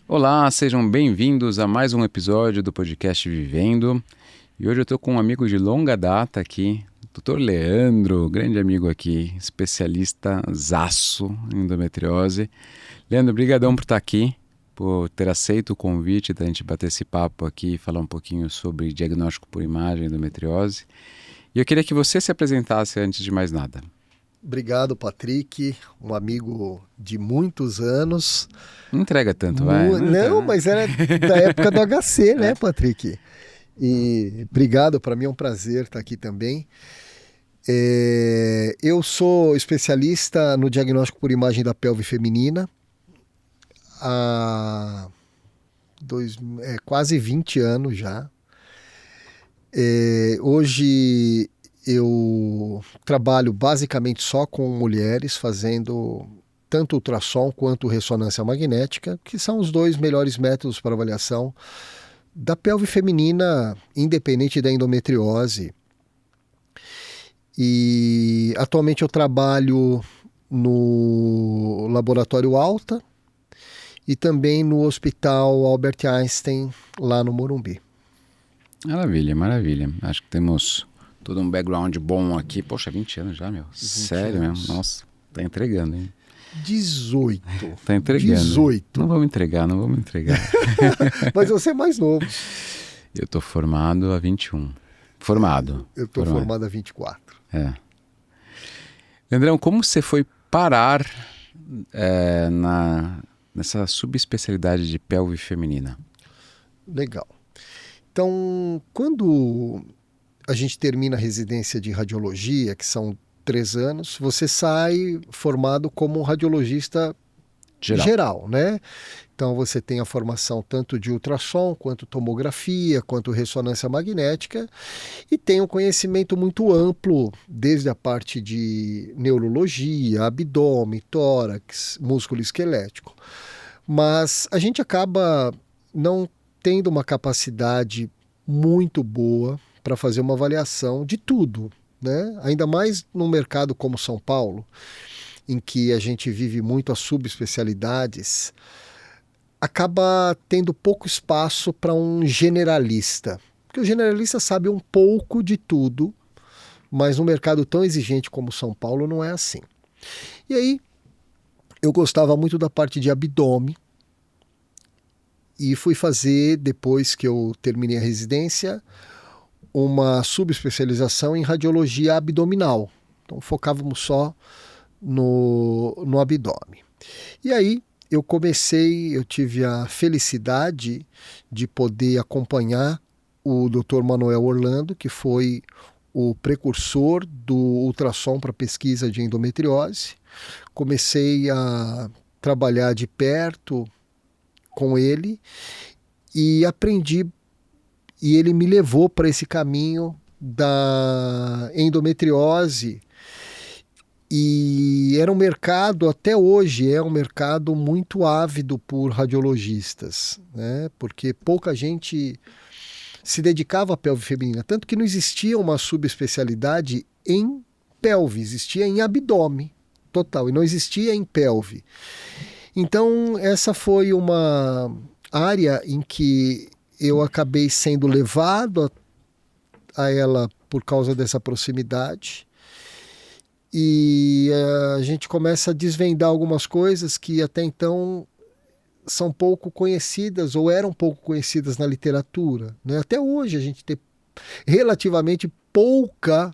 Olá, sejam bem-vindos a mais um episódio do podcast Vivendo. E hoje eu estou com um amigo de longa data aqui, Dr. Leandro, grande amigo aqui, especialista zaço em endometriose. Leandro, brigadão por estar aqui, por ter aceito o convite da gente bater esse papo aqui e falar um pouquinho sobre diagnóstico por imagem de endometriose. E eu queria que você se apresentasse antes de mais nada. Obrigado, Patrick, um amigo de muitos anos. Não entrega tanto, vai. Não, mas era da época do HC, né, Patrick? E obrigado, para mim é um prazer estar aqui também. Eu sou especialista no diagnóstico por imagem da pelve feminina há quase 20 anos já. Hoje eu trabalho basicamente só com mulheres, fazendo tanto ultrassom quanto ressonância magnética, que são os dois melhores métodos para avaliação da pelve feminina, independente da endometriose. E atualmente eu trabalho no Laboratório Alta e também no Hospital Albert Einstein, lá no Morumbi. Maravilha, maravilha. Acho que temos todo um background bom aqui. Poxa, 20 anos já, meu. Sério anos. mesmo. Nossa, tá entregando, hein? 18. Tá entregando. 18. Não vamos entregar. Mas você é mais novo. Eu tô formado há 21. Formado. Eu tô formado há 24. É. Leandrão, como você foi parar nessa subespecialidade de pelve feminina? Legal. Então, quando a gente termina a residência de radiologia, que são 3 anos, você sai formado como um radiologista geral, né? Então você tem a formação tanto de ultrassom, quanto tomografia, quanto ressonância magnética, e tem um conhecimento muito amplo, desde a parte de neurologia, abdômen, tórax, músculo esquelético. Mas a gente acaba não tendo uma capacidade muito boa para fazer uma avaliação de tudo, né? Ainda mais num mercado como São Paulo, em que a gente vive muito as subespecialidades, acaba tendo pouco espaço para um generalista. Porque o generalista sabe um pouco de tudo, mas num mercado tão exigente como São Paulo não é assim. E aí, eu gostava muito da parte de abdômen e fui fazer, depois que eu terminei a residência, uma subespecialização em radiologia abdominal. Então focávamos só no abdômen. E aí eu tive a felicidade de poder acompanhar o Dr. Manuel Orlando, que foi o precursor do ultrassom para pesquisa de endometriose. Comecei a trabalhar de perto com ele e aprendi, e ele me levou para esse caminho da endometriose. E era um mercado, até hoje é um mercado muito ávido por radiologistas, né? Porque pouca gente se dedicava à pelve feminina, tanto que não existia uma subespecialidade em pelve, existia em abdômen total, e não existia em pelve. Então essa foi uma área em que eu acabei sendo levado a ela por causa dessa proximidade. E a gente começa a desvendar algumas coisas que até então são pouco conhecidas ou eram pouco conhecidas na literatura, né? Até hoje a gente tem relativamente pouca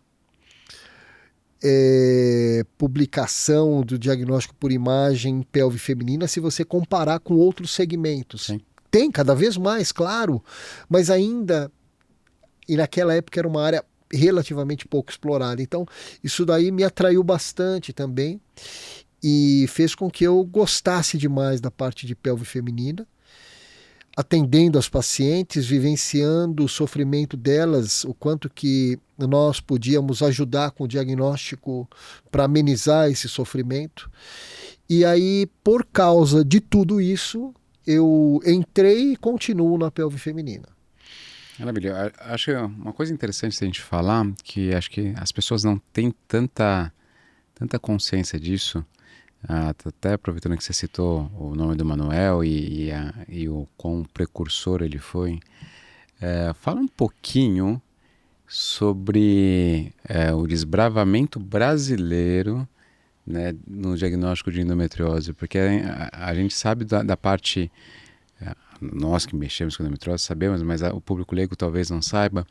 publicação do diagnóstico por imagem em pelve feminina se você comparar com outros segmentos. Sim. Tem cada vez mais, claro, mas ainda, e naquela época era uma área relativamente pouco explorada. Então, isso daí me atraiu bastante também e fez com que eu gostasse demais da parte de pelve feminina, atendendo as pacientes, vivenciando o sofrimento delas, o quanto que nós podíamos ajudar com o diagnóstico para amenizar esse sofrimento. E aí, por causa de tudo isso, eu entrei e continuo na pelve feminina. Maravilha. Acho que uma coisa interessante a gente falar, que acho que as pessoas não têm tanta consciência disso, Até aproveitando que você citou o nome do Manuel e o quão precursor ele foi, fala um pouquinho sobre o desbravamento brasileiro, né, no diagnóstico de endometriose, porque a gente sabe da parte, nós que mexemos com endometriose sabemos, mas o público leigo talvez não saiba,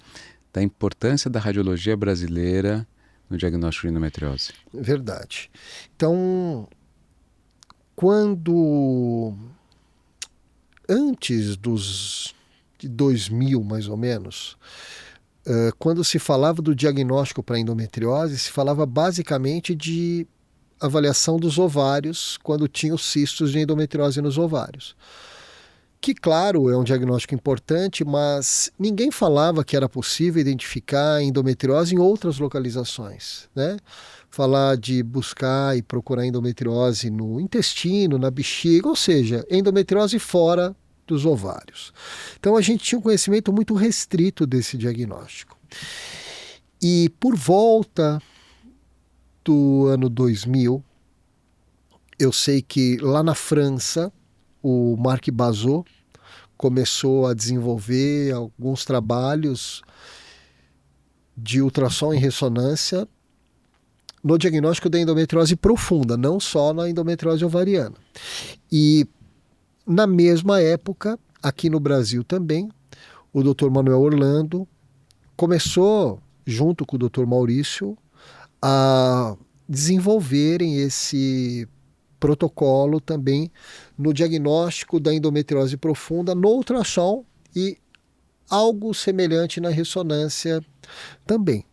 da importância da radiologia brasileira no diagnóstico de endometriose. Verdade. Então, quando antes de 2000, mais ou menos, quando se falava do diagnóstico para endometriose, se falava basicamente de avaliação dos ovários quando tinham cistos de endometriose nos ovários. Que, claro, é um diagnóstico importante, mas ninguém falava que era possível identificar endometriose em outras localizações, né? Falar de buscar e procurar endometriose no intestino, na bexiga, ou seja, endometriose fora dos ovários. Então a gente tinha um conhecimento muito restrito desse diagnóstico. E por volta do ano 2000, eu sei que lá na França, o Marc Bazot começou a desenvolver alguns trabalhos de ultrassom em ressonância no diagnóstico da endometriose profunda, não só na endometriose ovariana. E na mesma época, aqui no Brasil também, o Dr. Manuel Orlando começou, junto com o Dr. Maurício, a desenvolverem esse protocolo também no diagnóstico da endometriose profunda no ultrassom e algo semelhante na ressonância também.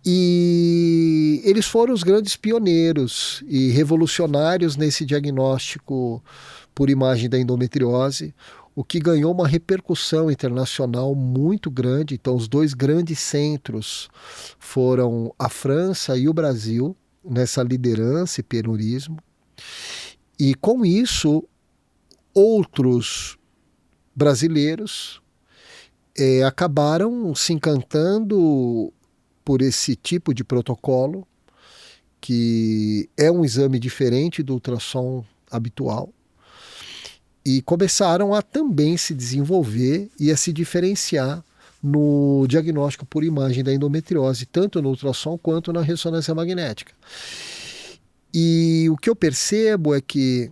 E eles foram os grandes pioneiros e revolucionários nesse diagnóstico por imagem da endometriose, o que ganhou uma repercussão internacional muito grande. Então, os dois grandes centros foram a França e o Brasil, nessa liderança e pioneirismo. E com isso, outros brasileiros acabaram se encantando por esse tipo de protocolo, que é um exame diferente do ultrassom habitual, e começaram a também se desenvolver e a se diferenciar no diagnóstico por imagem da endometriose, tanto no ultrassom quanto na ressonância magnética. E o que eu percebo é que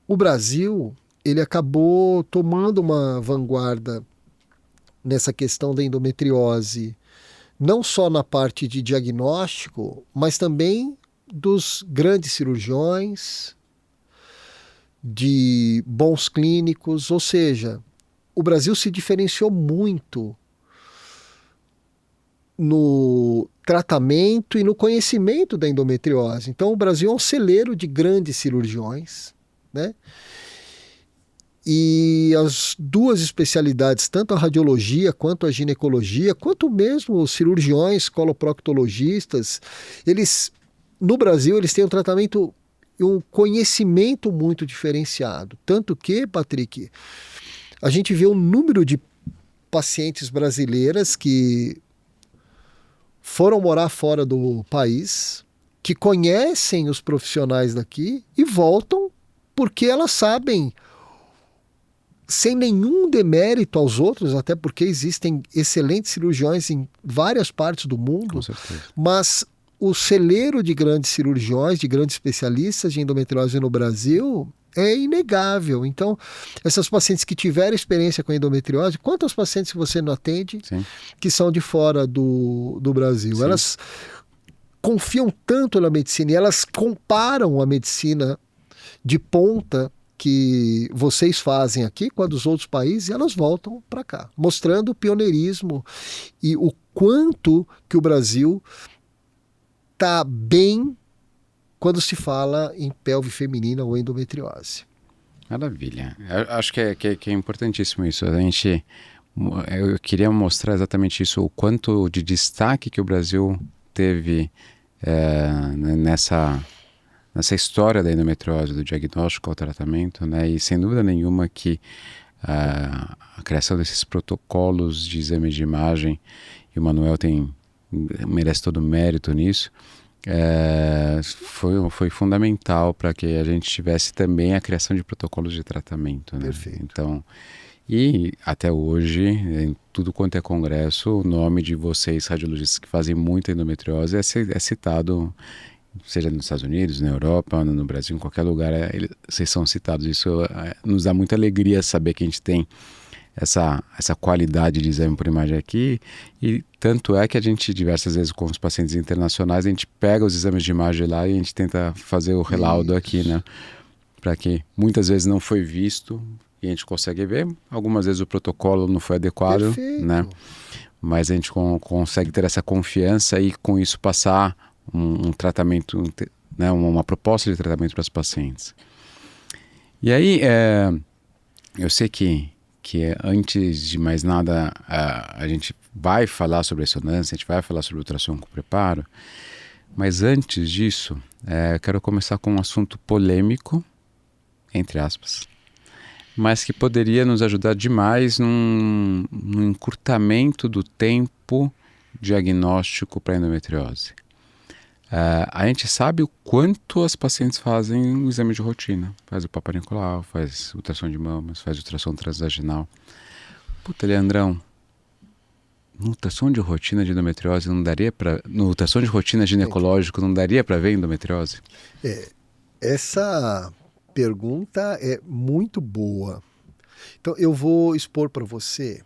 o Brasil ele acabou tomando uma vanguarda nessa questão da endometriose, não só na parte de diagnóstico, mas também dos grandes cirurgiões, de bons clínicos, ou seja, o Brasil se diferenciou muito no tratamento e no conhecimento da endometriose. Então o Brasil é um celeiro de grandes cirurgiões, né? E as duas especialidades, tanto a radiologia quanto a ginecologia, quanto mesmo os cirurgiões coloproctologistas, eles no Brasil eles têm um tratamento e um conhecimento muito diferenciado. Tanto que, Patrick, a gente vê um número de pacientes brasileiras que foram morar fora do país, que conhecem os profissionais daqui e voltam porque elas sabem, sem nenhum demérito aos outros, até porque existem excelentes cirurgiões em várias partes do mundo, mas o celeiro de grandes cirurgiões, de grandes especialistas de endometriose no Brasil é inegável. Então, essas pacientes que tiveram experiência com endometriose, quantos pacientes você não atende que são de fora do Brasil? Sim. Elas confiam tanto na medicina e elas comparam a medicina de ponta que vocês fazem aqui com a dos outros países e elas voltam para cá, mostrando o pioneirismo e o quanto que o Brasil está bem quando se fala em pelve feminina ou endometriose. Maravilha. Eu acho que é importantíssimo isso. Eu queria mostrar exatamente isso, o quanto de destaque que o Brasil teve nessa história da endometriose, do diagnóstico ao tratamento, né? E sem dúvida nenhuma que a criação desses protocolos de exame de imagem, e o Manuel merece todo o mérito nisso, foi fundamental para que a gente tivesse também a criação de protocolos de tratamento, né? Perfeito. Então, e até hoje, em tudo quanto é congresso, o nome de vocês, radiologistas que fazem muita endometriose, é citado, seja nos Estados Unidos, na Europa, no Brasil, em qualquer lugar, vocês são citados. Isso nos dá muita alegria saber que a gente tem essa qualidade de exame por imagem aqui, e tanto é que a gente, diversas vezes com os pacientes internacionais, a gente pega os exames de imagem lá e a gente tenta fazer o relaudo aqui, né? Para que muitas vezes não foi visto e a gente consegue ver, algumas vezes o protocolo não foi adequado, Perfeito. né? Mas a gente consegue ter essa confiança e com isso passar um tratamento, né? Uma proposta de tratamento para os pacientes. E aí, eu sei que antes de mais nada a gente vai falar sobre a ressonância, a gente vai falar sobre ultrassom com preparo, mas antes disso, quero começar com um assunto polêmico, entre aspas, mas que poderia nos ajudar demais no encurtamento do tempo diagnóstico para endometriose. A gente sabe o quanto as pacientes fazem o exame de rotina. Faz o Papa Nicolau, faz ultrassom de mamas, faz ultrassom transvaginal. Puta, Leandrão, no ultrassom de rotina de endometriose não daria para... No ultrassom de rotina ginecológico não daria para ver endometriose? Essa pergunta é muito boa. Então, eu vou expor para você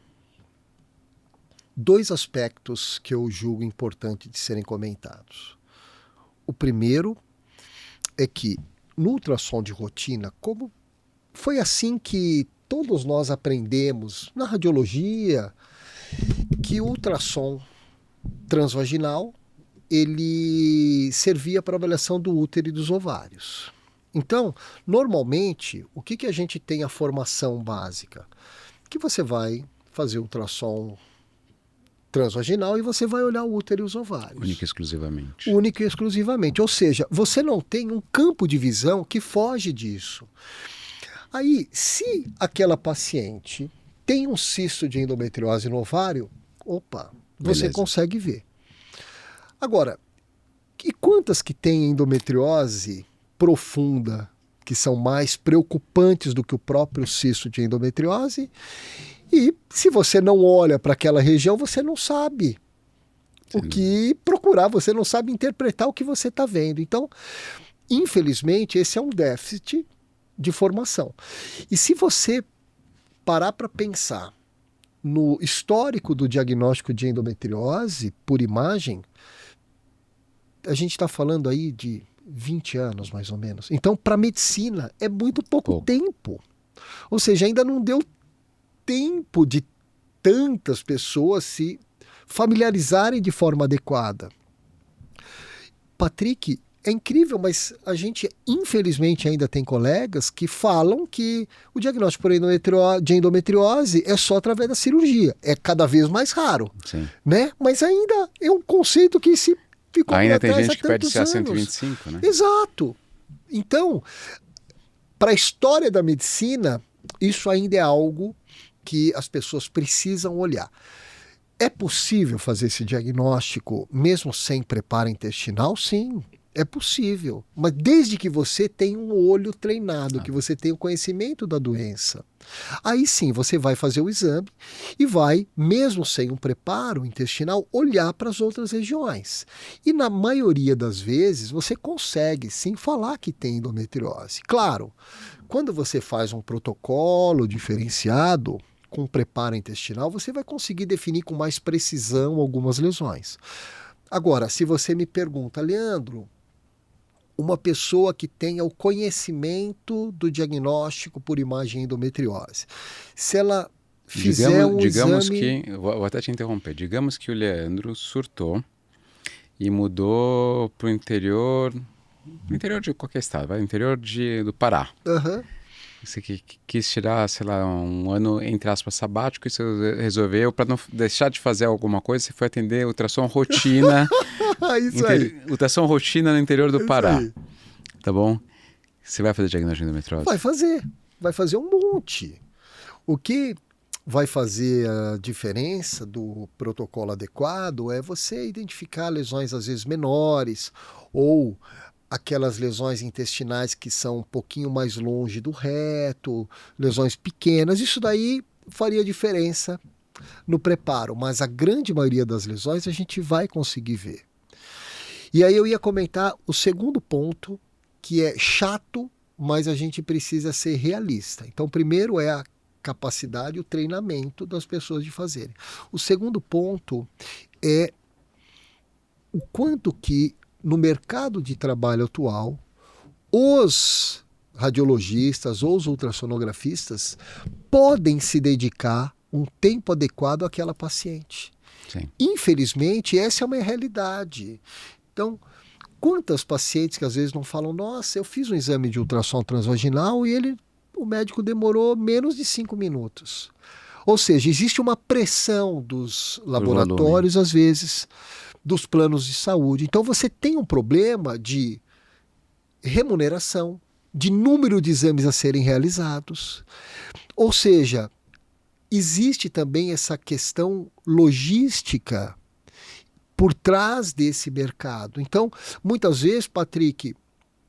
2 aspectos que eu julgo importante de serem comentados. O primeiro é que no ultrassom de rotina, como foi assim que todos nós aprendemos na radiologia, que o ultrassom transvaginal ele servia para avaliação do útero e dos ovários. Então, normalmente, o que a gente tem a formação básica? Que você vai fazer ultrassom transvaginal e você vai olhar o útero e os ovários. Única e exclusivamente. Única e exclusivamente. Ou seja, você não tem um campo de visão que foge disso. Aí, se aquela paciente tem um cisto de endometriose no ovário, opa, você Beleza. consegue ver. Agora, e quantas que têm endometriose profunda, que são mais preocupantes do que o próprio cisto de endometriose? E se você não olha para aquela região, você não sabe o que procurar, você não sabe interpretar o que você está vendo. Então, infelizmente, esse é um déficit de formação. E se você parar para pensar no histórico do diagnóstico de endometriose por imagem, a gente está falando aí de 20 anos, mais ou menos. Então, para a medicina, é muito pouco tempo. Ou seja, ainda não deu tempo de tantas pessoas se familiarizarem de forma adequada. Patrick, é incrível, mas a gente, infelizmente, ainda tem colegas que falam que o diagnóstico de endometriose é só através da cirurgia. É cada vez mais raro. Sim. Né? Mas ainda é um conceito que se ficou ainda por trás tem gente que pede há tantos anos. CA-125, né? Exato. Então, para a história da medicina, isso ainda é algo que as pessoas precisam olhar. É possível fazer esse diagnóstico mesmo sem preparo intestinal? Sim, é possível. Mas desde que você tenha um olho treinado, que você tenha o conhecimento da doença. Aí sim, você vai fazer o exame e vai, mesmo sem um preparo intestinal, olhar para as outras regiões. E na maioria das vezes, você consegue sim falar que tem endometriose. Claro, quando você faz um protocolo diferenciado, com preparo intestinal, você vai conseguir definir com mais precisão algumas lesões. Agora, se você me pergunta, Leandro, uma pessoa que tenha o conhecimento do diagnóstico por imagem endometriose, se ela fizer digamos exame... que, vou até te interromper, digamos que o Leandro surtou e mudou para o interior de qualquer estado, interior do Pará. Uhum. Você quis tirar, sei lá, um ano, entre aspas, sabático, e você resolveu, para não deixar de fazer alguma coisa, você foi atender ultrassom rotina. Isso aí. Ultrassom rotina no interior do Isso Pará. Aí. Tá bom? Você vai fazer diagnóstico de endometriose? Vai fazer um monte. O que vai fazer a diferença do protocolo adequado é você identificar lesões às vezes menores ou aquelas lesões intestinais que são um pouquinho mais longe do reto, lesões pequenas. Isso daí faria diferença no preparo, mas a grande maioria das lesões a gente vai conseguir ver. E aí eu ia comentar o segundo ponto, que é chato, mas a gente precisa ser realista. Então, primeiro é a capacidade, o treinamento das pessoas de fazerem. O segundo ponto é o quanto que no mercado de trabalho atual os radiologistas ou os ultrassonografistas podem se dedicar um tempo adequado àquela paciente. Sim. Infelizmente, essa é uma realidade. Então, quantas pacientes que às vezes não falam, nossa, eu fiz um exame de ultrassom transvaginal e o médico demorou menos de 5 minutos. Ou seja, existe uma pressão dos laboratórios, às vezes, dos planos de saúde. Então você tem um problema de remuneração, de número de exames a serem realizados. Ou seja, existe também essa questão logística por trás desse mercado. Então, muitas vezes, Patrick,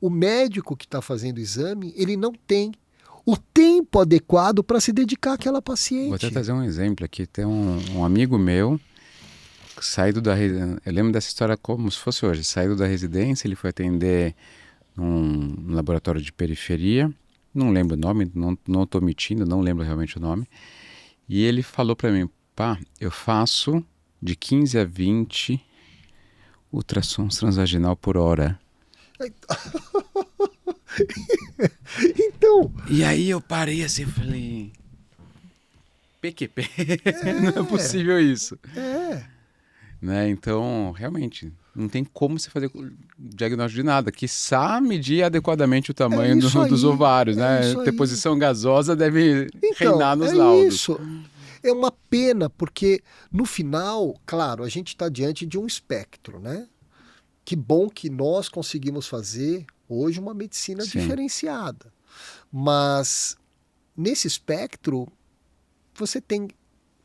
o médico que está fazendo o exame, ele não tem o tempo adequado para se dedicar àquela paciente. Vou até trazer um exemplo aqui. Tem um amigo meu, saído da residência, eu lembro dessa história como se fosse hoje, saído da residência, ele foi atender num laboratório de periferia, não lembro o nome, não estou mentindo, não lembro realmente o nome, e ele falou para mim, pá, eu faço de 15 a 20 ultrassons transvaginal por hora. Então... E aí eu parei assim e falei, PQP, não é possível isso. Né? Então, realmente, não tem como você fazer diagnóstico de nada. Quiçá medir adequadamente o tamanho dos ovários. Né? Deposição gasosa deve reinar nos laudos. Isso. É uma pena, porque no final, claro, a gente está diante de um espectro, né? Que bom que nós conseguimos fazer hoje uma medicina diferenciada. Mas nesse espectro, você tem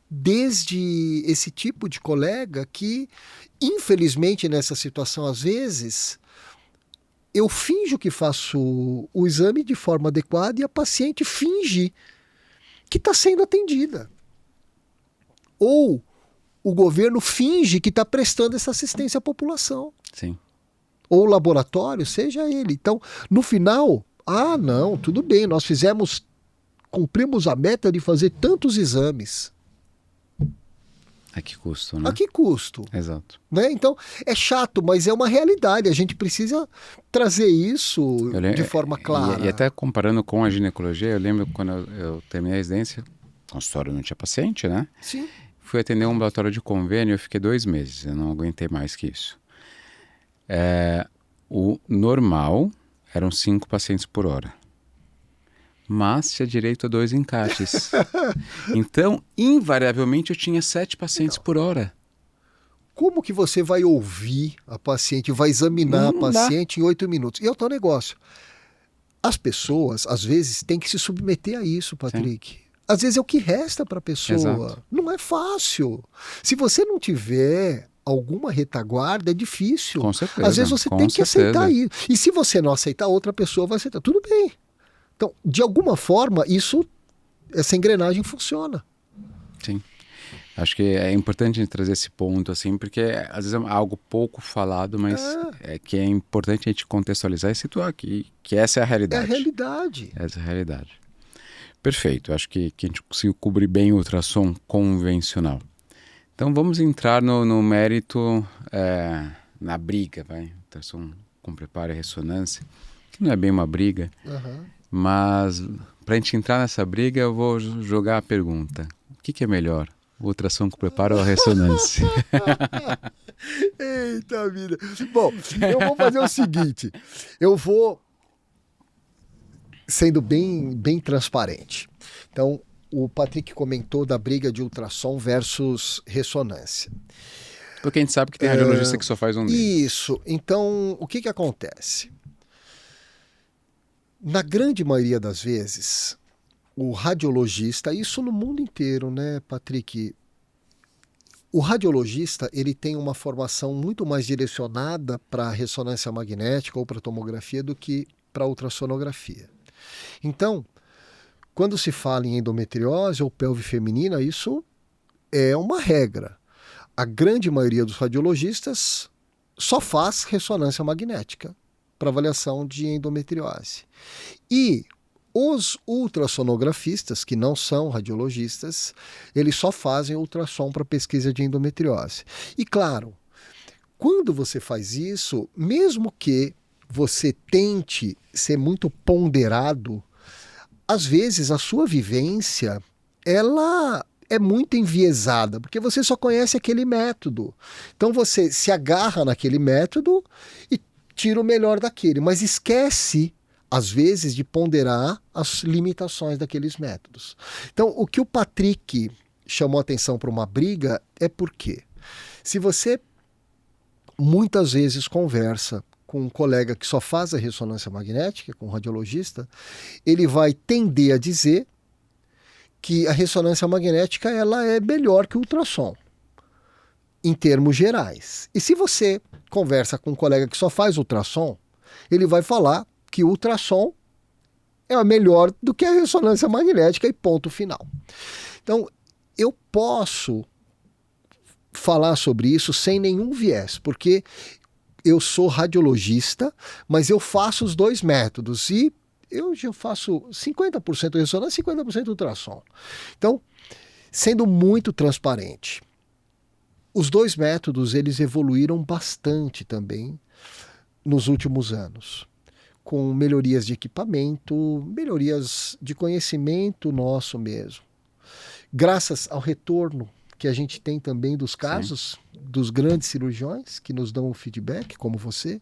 desde esse tipo de colega que, infelizmente, nessa situação, às vezes, eu finjo que faço o exame de forma adequada e a paciente finge que está sendo atendida. Ou o governo finge que está prestando essa assistência à população. Sim. Ou o laboratório, seja ele. Então, no final, não, tudo bem, nós cumprimos a meta de fazer tantos exames. A que custo, né? A que custo? Exato. Né? Então, é chato, mas é uma realidade. A gente precisa trazer isso de forma clara. E até comparando com a ginecologia, eu lembro quando eu terminei a residência, o consultório não tinha paciente, né? Sim. Fui atender um ambulatório de convênio, eu fiquei 2 meses, eu não aguentei mais que isso. O normal eram 5 pacientes por hora. Mas tinha direito a 2 encaixes. Então, invariavelmente, eu tinha 7 pacientes por hora. Como que você vai ouvir a paciente, vai examinar a paciente em 8 minutos? E é o tal negócio. As pessoas, às vezes, têm que se submeter a isso, Patrick. Sim. Às vezes é o que resta para a pessoa. Exato. Não é fácil. Se você não tiver alguma retaguarda, é difícil. Com certeza. Às vezes você tem que aceitar isso. E se você não aceitar, outra pessoa vai aceitar. Tudo bem. Então, de alguma forma, essa engrenagem funciona. Sim. Acho que é importante a gente trazer esse ponto, assim, porque às vezes é algo pouco falado, mas que é importante a gente contextualizar e situar que essa é a realidade. É a realidade. Essa é a realidade. Perfeito. Acho que a gente conseguiu cobrir bem o ultrassom convencional. Então vamos entrar no mérito, na briga, vai. Ultrassom com preparo e ressonância, que não é bem uma briga, mas para a gente entrar nessa briga eu vou jogar a pergunta. O que é melhor? O ultrassom com preparo ou a ressonância? Eita vida! Bom, eu vou fazer o seguinte, eu vou sendo bem transparente. Então, o Patrick comentou da briga de ultrassom versus ressonância. Porque a gente sabe que tem radiologista que só faz um deles. Isso. Então, o que acontece? Na grande maioria das vezes, o radiologista, isso no mundo inteiro, né, Patrick? O radiologista, ele tem uma formação muito mais direcionada para ressonância magnética ou para tomografia do que para ultrassonografia. Então, quando se fala em endometriose ou pelve feminina, isso é uma regra. A grande maioria dos radiologistas só faz ressonância magnética para avaliação de endometriose. E os ultrassonografistas, que não são radiologistas, eles só fazem ultrassom para pesquisa de endometriose. E claro, quando você faz isso, mesmo que você tente ser muito ponderado, às vezes a sua vivência, ela é muito enviesada, porque você só conhece aquele método. Então você se agarra naquele método e tira o melhor daquele, mas esquece, às vezes, de ponderar as limitações daqueles métodos. Então, o que o Patrick chamou a atenção para uma briga é porque, se você muitas vezes conversa com um colega que só faz a ressonância magnética, com um radiologista, ele vai tender a dizer que a ressonância magnética ela é melhor que o ultrassom, em termos gerais. E se você conversa com um colega que só faz ultrassom, ele vai falar que o ultrassom é melhor do que a ressonância magnética e ponto final. Então, eu posso falar sobre isso sem nenhum viés, porque eu sou radiologista, mas eu faço os dois métodos e eu já faço 50% ressonância e 50% ultrassom. Então, sendo muito transparente, os dois métodos eles evoluíram bastante também nos últimos anos, com melhorias de equipamento, melhorias de conhecimento nosso mesmo. Graças ao retorno que a gente tem também dos casos, sim, dos grandes cirurgiões que nos dão o feedback, como você.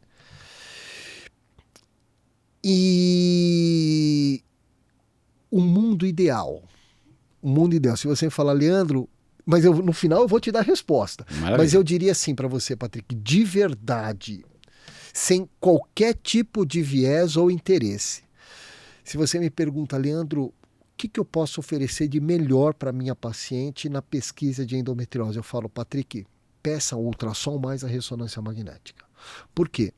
E o mundo ideal. Se você falar, Leandro, mas no final eu vou te dar a resposta. Maravilha. Mas eu diria assim para você, Patrick, de verdade, sem qualquer tipo de viés ou interesse. Se você me pergunta, Leandro, o que eu posso oferecer de melhor para minha paciente na pesquisa de endometriose? Eu falo, Patrick, peça o ultrassom mais a ressonância magnética. Por quê?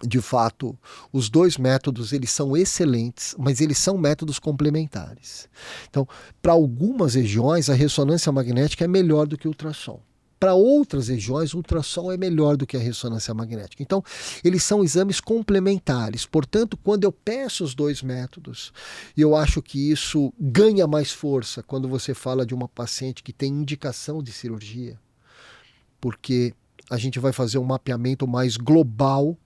De fato, os dois métodos eles são excelentes, mas eles são métodos complementares. Então, para algumas regiões, a ressonância magnética é melhor do que o ultrassom. Para outras regiões, o ultrassom é melhor do que a ressonância magnética. Então, eles são exames complementares. Portanto, quando eu peço os dois métodos, eu acho que isso ganha mais força quando você fala de uma paciente que tem indicação de cirurgia, porque a gente vai fazer um mapeamento mais global,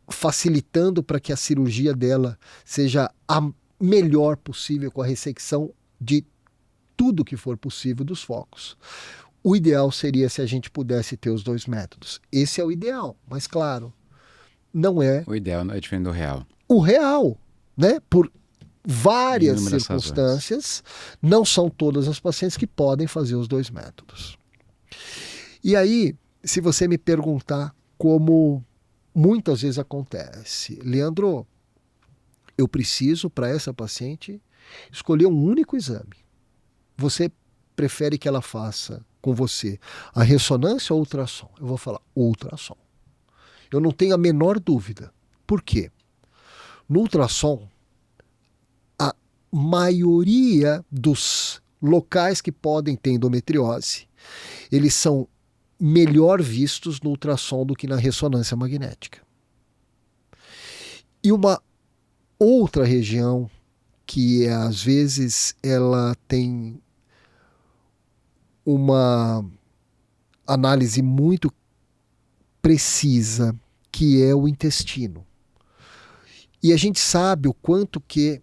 facilitando para que a cirurgia dela seja a melhor possível, com a ressecção de tudo que for possível dos focos. O ideal seria se a gente pudesse ter os dois métodos. Esse é o ideal, mas claro, não é... O ideal é diferente do real. O real, né? Por várias circunstâncias, não são todas as pacientes que podem fazer os dois métodos. E aí, se você me perguntar como muitas vezes acontece, Leandro, eu preciso para essa paciente escolher um único exame. Você prefere que ela faça com você a ressonância ou o ultrassom? Eu vou falar ultrassom. Eu não tenho a menor dúvida. Por quê? No ultrassom, a maioria dos locais que podem ter endometriose, eles são melhor vistos no ultrassom do que na ressonância magnética. E uma outra região que às vezes ela tem uma análise muito precisa, que é o intestino. E a gente sabe o quanto que,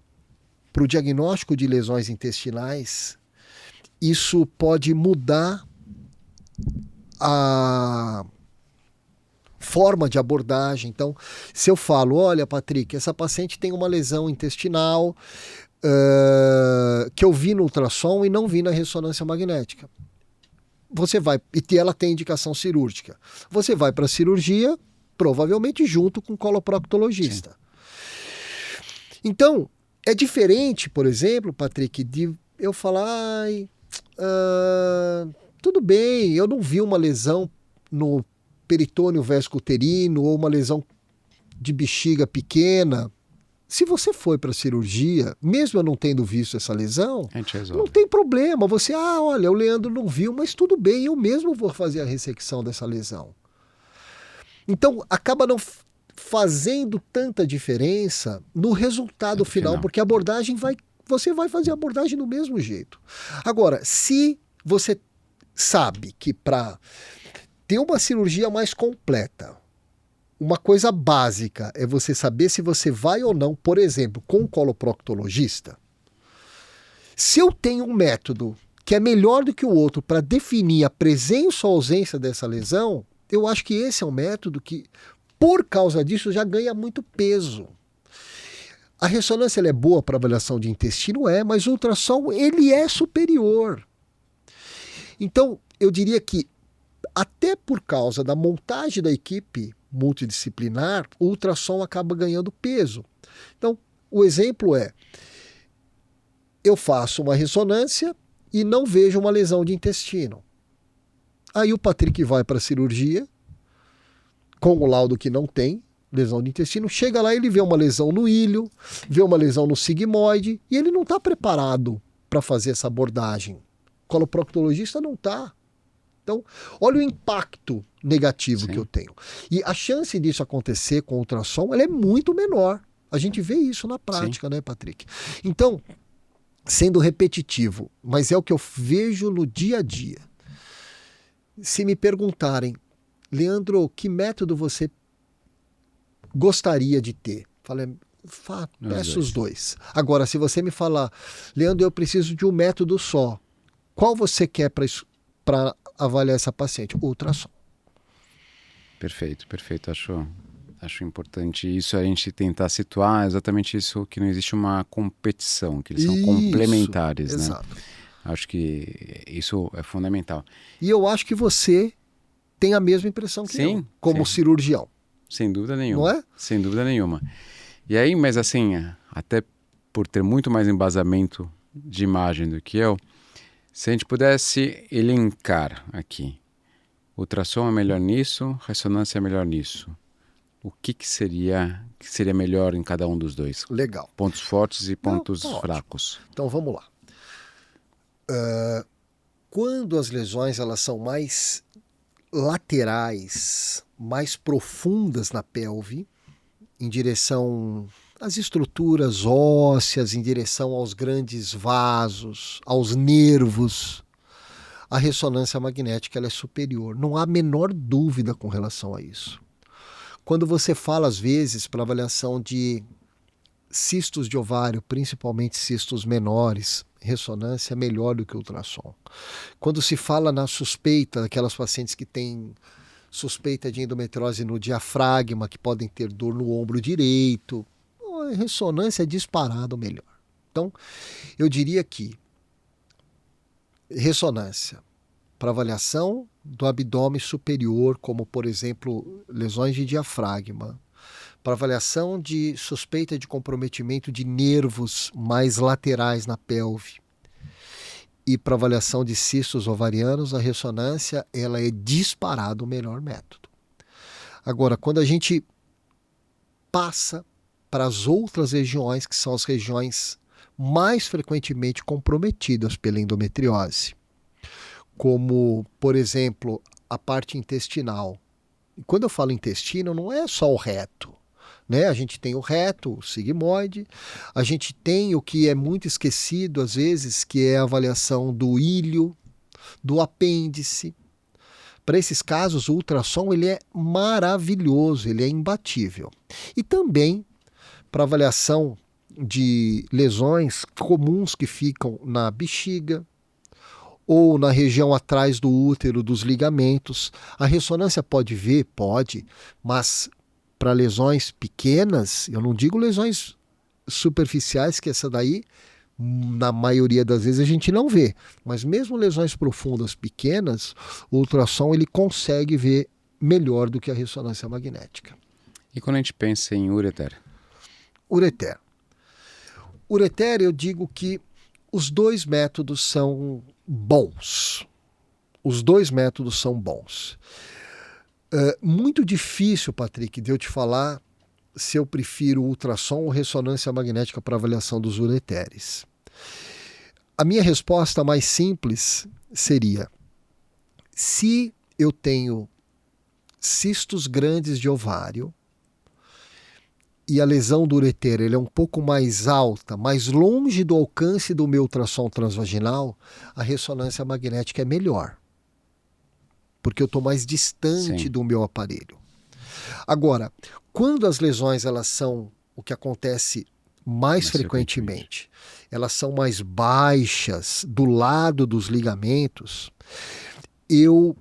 para o diagnóstico de lesões intestinais, isso pode mudar a forma de abordagem. Então, se eu falo, olha, Patrick, essa paciente tem uma lesão intestinal que eu vi no ultrassom e não vi na ressonância magnética. Você vai, e ela tem indicação cirúrgica. Você vai para a cirurgia, provavelmente junto com o coloproctologista. Sim. Então, É diferente, por exemplo, Patrick, de eu falar, tudo bem, eu não vi uma lesão no peritônio vesco-uterino ou uma lesão de bexiga pequena. Se você foi para a cirurgia, mesmo eu não tendo visto essa lesão, A gente não resolve. tem problema. Você, olha, o Leandro não viu, mas tudo bem, eu mesmo vou fazer a ressecção dessa lesão. Então, acaba não fazendo tanta diferença no resultado final, porque a abordagem você vai fazer a abordagem do mesmo jeito. Agora, se você sabe que para ter uma cirurgia mais completa, uma coisa básica é você saber se você vai ou não, por exemplo, com um coloproctologista. Se eu tenho um método que é melhor do que o outro para definir a presença ou ausência dessa lesão, eu acho que esse é um método que, por causa disso, já ganha muito peso. A ressonância ela é boa para avaliação de intestino, mas o ultrassom ele é superior. Então, eu diria que, até por causa da montagem da equipe multidisciplinar, o ultrassom acaba ganhando peso. Então, o exemplo é, eu faço uma ressonância e não vejo uma lesão de intestino. Aí o Patrick vai para a cirurgia, com o laudo que não tem lesão de intestino, chega lá e ele vê uma lesão no ilho, vê uma lesão no sigmoide, e ele não está preparado para fazer essa abordagem. O coloproctologista não está. Então, olha o impacto negativo que eu tenho. E a chance disso acontecer com o ultrassom ela é muito menor. A gente vê isso na prática, né, Patrick? Então, sendo repetitivo, mas é o que eu vejo no dia a dia. Se me perguntarem, Leandro, que método você gostaria de ter? Falei, peço os dois. Agora, se você me falar, Leandro, eu preciso de um método só, qual você quer para avaliar essa paciente? Ultrassom. Perfeito. Acho importante isso, a gente tentar situar exatamente isso, que não existe uma competição, que eles são complementares, exato. Né? Acho que isso é fundamental. E eu acho que você tem a mesma impressão que eu, como cirurgião. Sem dúvida nenhuma. Não é? Sem dúvida nenhuma. E aí, mas assim, até por ter muito mais embasamento de imagem do que eu, se a gente pudesse elencar aqui, ultrassom é melhor nisso, ressonância é melhor nisso. O que seria melhor em cada um dos dois? Legal. Pontos fortes e pontos fracos. Então vamos lá. Quando as lesões elas são mais laterais, mais profundas na pelve, em direção às estruturas ósseas, em direção aos grandes vasos, aos nervos, a ressonância magnética ela é superior. Não há a menor dúvida com relação a isso. Quando você fala, às vezes, para avaliação de cistos de ovário, principalmente cistos menores, ressonância é melhor do que ultrassom. Quando se fala na suspeita, daquelas pacientes que têm suspeita de endometriose no diafragma, que podem ter dor no ombro direito, a ressonância é disparado melhor. Então, eu diria que ressonância para avaliação do abdômen superior, como, por exemplo, lesões de diafragma, para avaliação de suspeita de comprometimento de nervos mais laterais na pelve e para avaliação de cistos ovarianos, a ressonância ela é disparado o melhor método. Agora, quando a gente passa para as outras regiões, que são as regiões mais frequentemente comprometidas pela endometriose, como, por exemplo, a parte intestinal. E quando eu falo intestino, não é só o reto. Né? A gente tem o reto, o sigmoide, a gente tem o que é muito esquecido às vezes, que é a avaliação do ilho, do apêndice. Para esses casos, o ultrassom ele é maravilhoso, ele é imbatível. E também para avaliação de lesões comuns que ficam na bexiga, ou na região atrás do útero, dos ligamentos. A ressonância pode ver? Pode, mas para lesões pequenas, eu não digo lesões superficiais, que essa daí, na maioria das vezes, a gente não vê. Mas mesmo lesões profundas pequenas, o ultrassom ele consegue ver melhor do que a ressonância magnética. E quando a gente pensa em ureter? Ureter. Ureter, eu digo que os dois métodos são bons. Os dois métodos são bons. Muito difícil, Patrick, de eu te falar se eu prefiro ultrassom ou ressonância magnética para avaliação dos ureteres. A minha resposta mais simples seria: se eu tenho cistos grandes de ovário e a lesão do ureter ele é um pouco mais alta, mais longe do alcance do meu ultrassom transvaginal, a ressonância magnética é melhor, porque eu estou mais distante Sim. do meu aparelho. Agora, quando as lesões elas são o que acontece mais frequentemente, elas são mais baixas do lado dos ligamentos, eu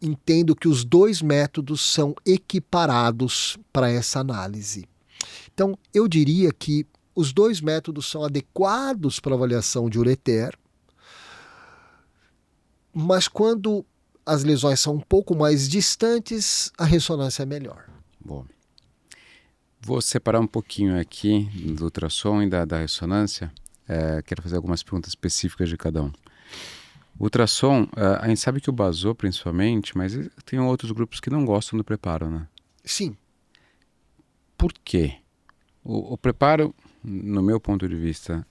entendo que os dois métodos são equiparados para essa análise. Então, eu diria que os dois métodos são adequados para avaliação de ureter, mas quando as lesões são um pouco mais distantes, a ressonância é melhor. Boa. Vou separar um pouquinho aqui do ultrassom e da ressonância. Quero fazer algumas perguntas específicas de cada um. O ultrassom, a gente sabe que o basô principalmente, mas tem outros grupos que não gostam do preparo, né? Sim. Por quê? O preparo, no meu ponto de vista,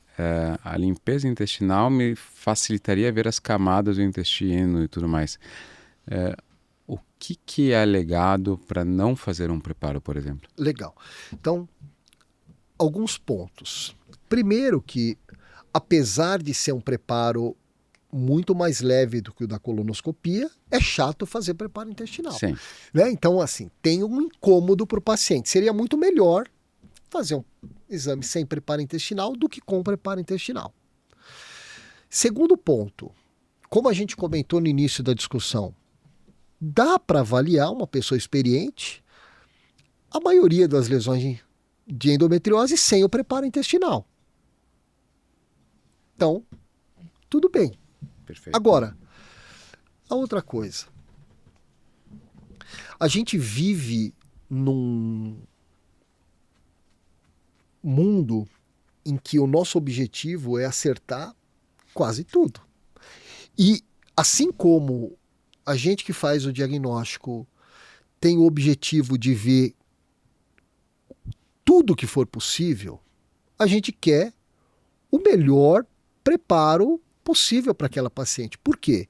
a limpeza intestinal me facilitaria ver as camadas do intestino e tudo mais. O que é alegado para não fazer um preparo, por exemplo? Legal. Então, alguns pontos. Primeiro que, apesar de ser um preparo muito mais leve do que o da colonoscopia, é chato fazer preparo intestinal. Sim. Né? Então, assim, tem um incômodo para o paciente. Seria muito melhor fazer um exame sem preparo intestinal do que com preparo intestinal. Segundo ponto, como a gente comentou no início da discussão, dá para avaliar uma pessoa experiente a maioria das lesões de endometriose sem o preparo intestinal. Então, tudo bem. Perfeito. Agora, a outra coisa. A gente vive num mundo em que o nosso objetivo é acertar quase tudo. E assim como a gente que faz o diagnóstico tem o objetivo de ver tudo que for possível, a gente quer o melhor preparo possível para aquela paciente. Por quê?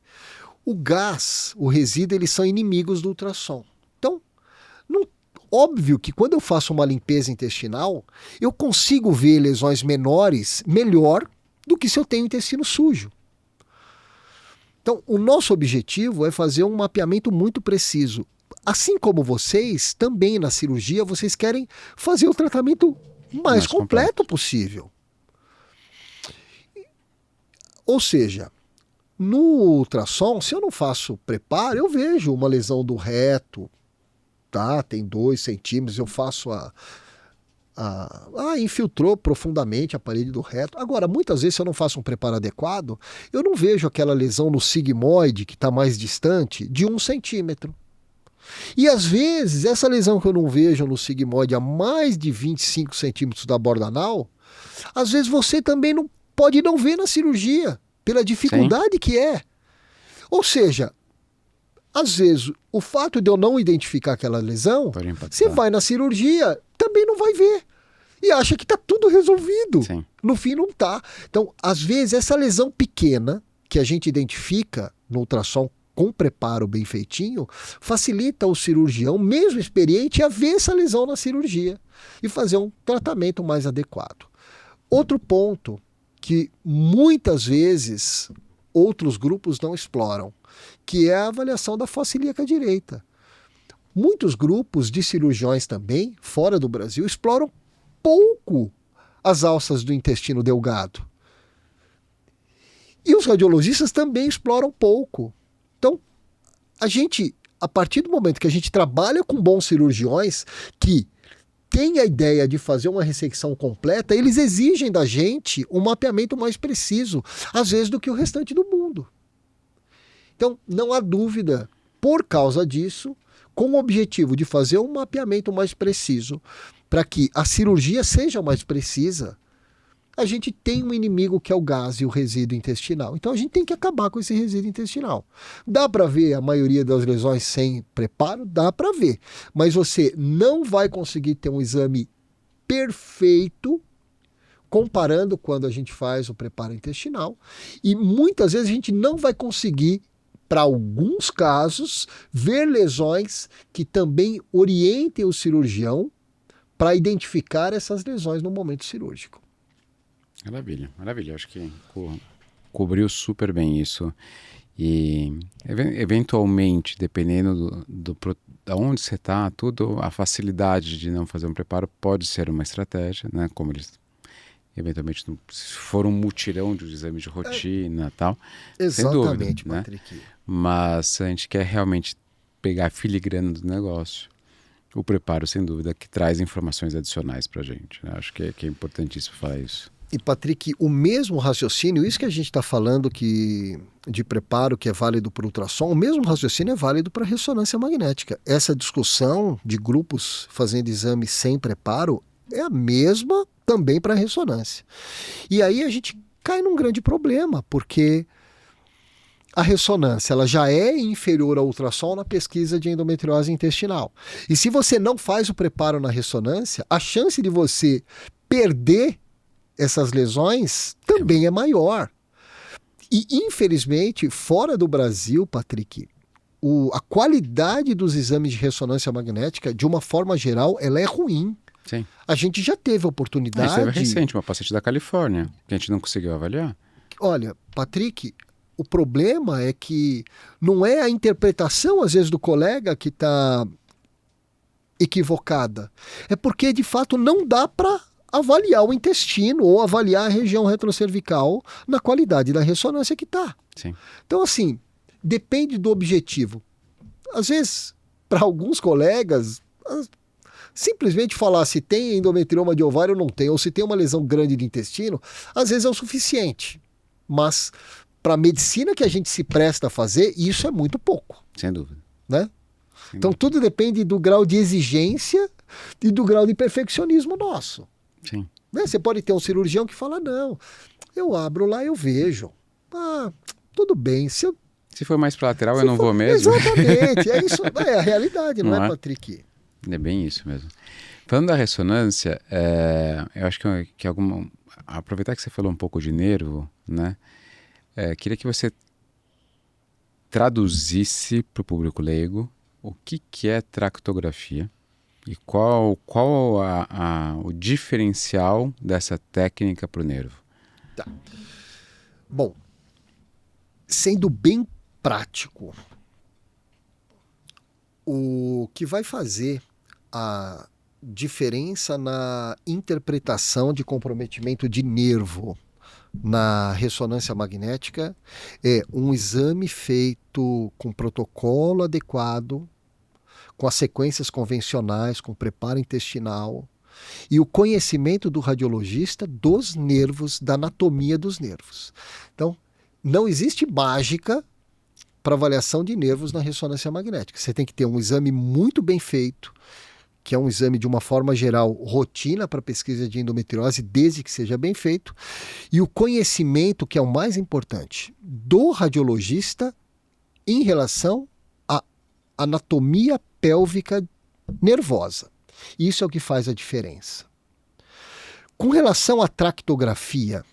O gás, o resíduo, eles são inimigos do ultrassom. Então, óbvio que quando eu faço uma limpeza intestinal, eu consigo ver lesões menores melhor do que se eu tenho intestino sujo. Então, o nosso objetivo é fazer um mapeamento muito preciso. Assim como vocês, também na cirurgia, vocês querem fazer o tratamento mais completo possível. Ou seja, no ultrassom, se eu não faço preparo, eu vejo uma lesão do reto, tá? Tem 2 centímetros, eu faço infiltrou profundamente a parede do reto. Agora, muitas vezes, se eu não faço um preparo adequado, eu não vejo aquela lesão no sigmoide, que está mais distante, de 1 centímetro. E às vezes, essa lesão que eu não vejo no sigmoide a mais de 25 centímetros da borda anal, às vezes você também não pode não ver na cirurgia, pela dificuldade Sim. que é. Ou seja, às vezes, o fato de eu não identificar aquela lesão, você vai na cirurgia, também não vai ver. E acha que está tudo resolvido. Sim. No fim, não está. Então, às vezes, essa lesão pequena, que a gente identifica no ultrassom com preparo bem feitinho, facilita o cirurgião, mesmo experiente, a ver essa lesão na cirurgia e fazer um tratamento mais adequado. Outro ponto que muitas vezes outros grupos não exploram, que é a avaliação da fossa ilíaca direita. Muitos grupos de cirurgiões também, fora do Brasil, exploram pouco as alças do intestino delgado. E os radiologistas também exploram pouco. Então, a partir do momento que a gente trabalha com bons cirurgiões que têm a ideia de fazer uma ressecção completa, eles exigem da gente um mapeamento mais preciso, às vezes, do que o restante do mundo. Então, não há dúvida, por causa disso, com o objetivo de fazer um mapeamento mais preciso, para que a cirurgia seja mais precisa, a gente tem um inimigo que é o gás e o resíduo intestinal. Então a gente tem que acabar com esse resíduo intestinal. Dá para ver a maioria das lesões sem preparo? Dá para ver. Mas você não vai conseguir ter um exame perfeito comparando quando a gente faz o preparo intestinal. E muitas vezes a gente não vai conseguir, para alguns casos, ver lesões que também orientem o cirurgião para identificar essas lesões no momento cirúrgico. Maravilha, maravilha. Acho que cobriu super bem isso. E eventualmente, dependendo da onde você está, tudo, a facilidade de não fazer um preparo pode ser uma estratégia, né? Como eles eventualmente, se for um mutirão de exames de rotina e tal, sem dúvida, Exatamente, né? Patrick. Mas se a gente quer realmente pegar a filigrana do negócio, o preparo, sem dúvida, que traz informações adicionais para a gente, né? Acho que é importantíssimo falar isso. E, Patrick, o mesmo raciocínio, isso que a gente está falando de preparo que é válido para o ultrassom, o mesmo raciocínio é válido para a ressonância magnética. Essa discussão de grupos fazendo exame sem preparo é a mesma também para a ressonância. E aí a gente cai num grande problema, porque a ressonância ela já é inferior ao ultrassom na pesquisa de endometriose intestinal. E se você não faz o preparo na ressonância, a chance de você perder essas lesões também é maior. E, infelizmente, fora do Brasil, Patrick, a qualidade dos exames de ressonância magnética, de uma forma geral, ela é ruim. Sim. A gente já teve a oportunidade... Isso é recente, uma paciente da Califórnia, que a gente não conseguiu avaliar. Olha, Patrick, o problema é que não é a interpretação, às vezes, do colega que está equivocada. É porque, de fato, não dá para avaliar o intestino ou avaliar a região retrocervical na qualidade da ressonância que está. Então, assim, depende do objetivo. Às vezes, para alguns colegas, simplesmente falar se tem endometrioma de ovário ou não tem, ou se tem uma lesão grande de intestino, às vezes é o suficiente. Mas, para a medicina que a gente se presta a fazer, isso é muito pouco. Sem dúvida. Né? Então, tudo depende do grau de exigência e do grau de perfeccionismo nosso. Sim. Né? Você pode ter um cirurgião que fala, não, eu abro lá, eu vejo. Ah, tudo bem. Se for mais para lateral, eu não vou mesmo. Exatamente. É isso, é a realidade, não é, Patrick? É bem isso mesmo. Falando da ressonância, eu acho que aproveitar que você falou um pouco de nervo, né? Queria que você traduzisse para o público leigo o que é tractografia e qual o diferencial dessa técnica para o nervo. Tá. Bom, sendo bem prático, o que vai fazer a diferença na interpretação de comprometimento de nervo na ressonância magnética é um exame feito com protocolo adequado, com as sequências convencionais, com preparo intestinal e o conhecimento do radiologista dos nervos, da anatomia dos nervos. Então, não existe mágica para avaliação de nervos na ressonância magnética. Você tem que ter um exame muito bem feito, que é um exame de uma forma geral rotina para pesquisa de endometriose, desde que seja bem feito, e o conhecimento, que é o mais importante, do radiologista em relação à anatomia pélvica nervosa. Isso é o que faz a diferença. Com relação à tractografia,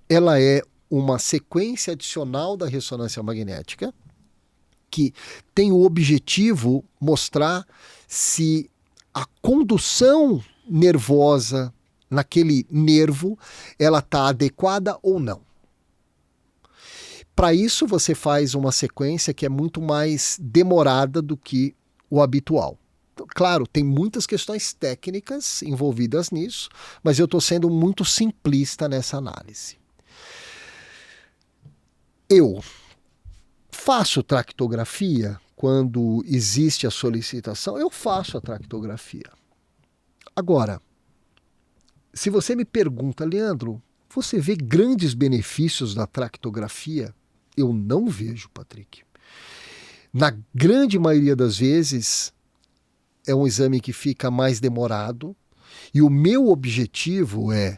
ela é uma sequência adicional da ressonância magnética que tem o objetivo mostrar se a condução nervosa naquele nervo ela está adequada ou não. Para isso você faz uma sequência que é muito mais demorada do que o habitual. Então, claro, tem muitas questões técnicas envolvidas nisso, mas eu estou sendo muito simplista nessa análise. Eu faço tractografia quando existe a solicitação, eu faço a tractografia. Agora, se você me pergunta, Leandro, você vê grandes benefícios da tractografia? Eu não vejo, Patrick. Na grande maioria das vezes, é um exame que fica mais demorado e o meu objetivo é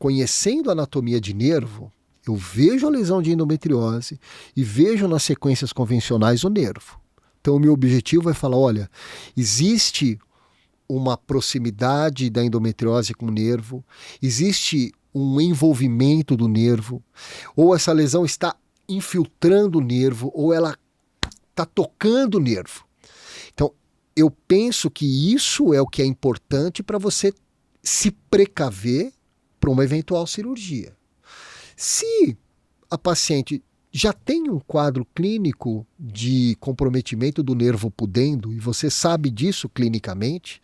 conhecendo a anatomia de nervo, eu vejo a lesão de endometriose e vejo nas sequências convencionais o nervo. Então, o meu objetivo é falar, olha, existe uma proximidade da endometriose com o nervo, existe um envolvimento do nervo, ou essa lesão está infiltrando o nervo, ou ela está tocando o nervo. Então, eu penso que isso é o que é importante para você se precaver para uma eventual cirurgia. Se a paciente já tem um quadro clínico de comprometimento do nervo pudendo, e você sabe disso clinicamente,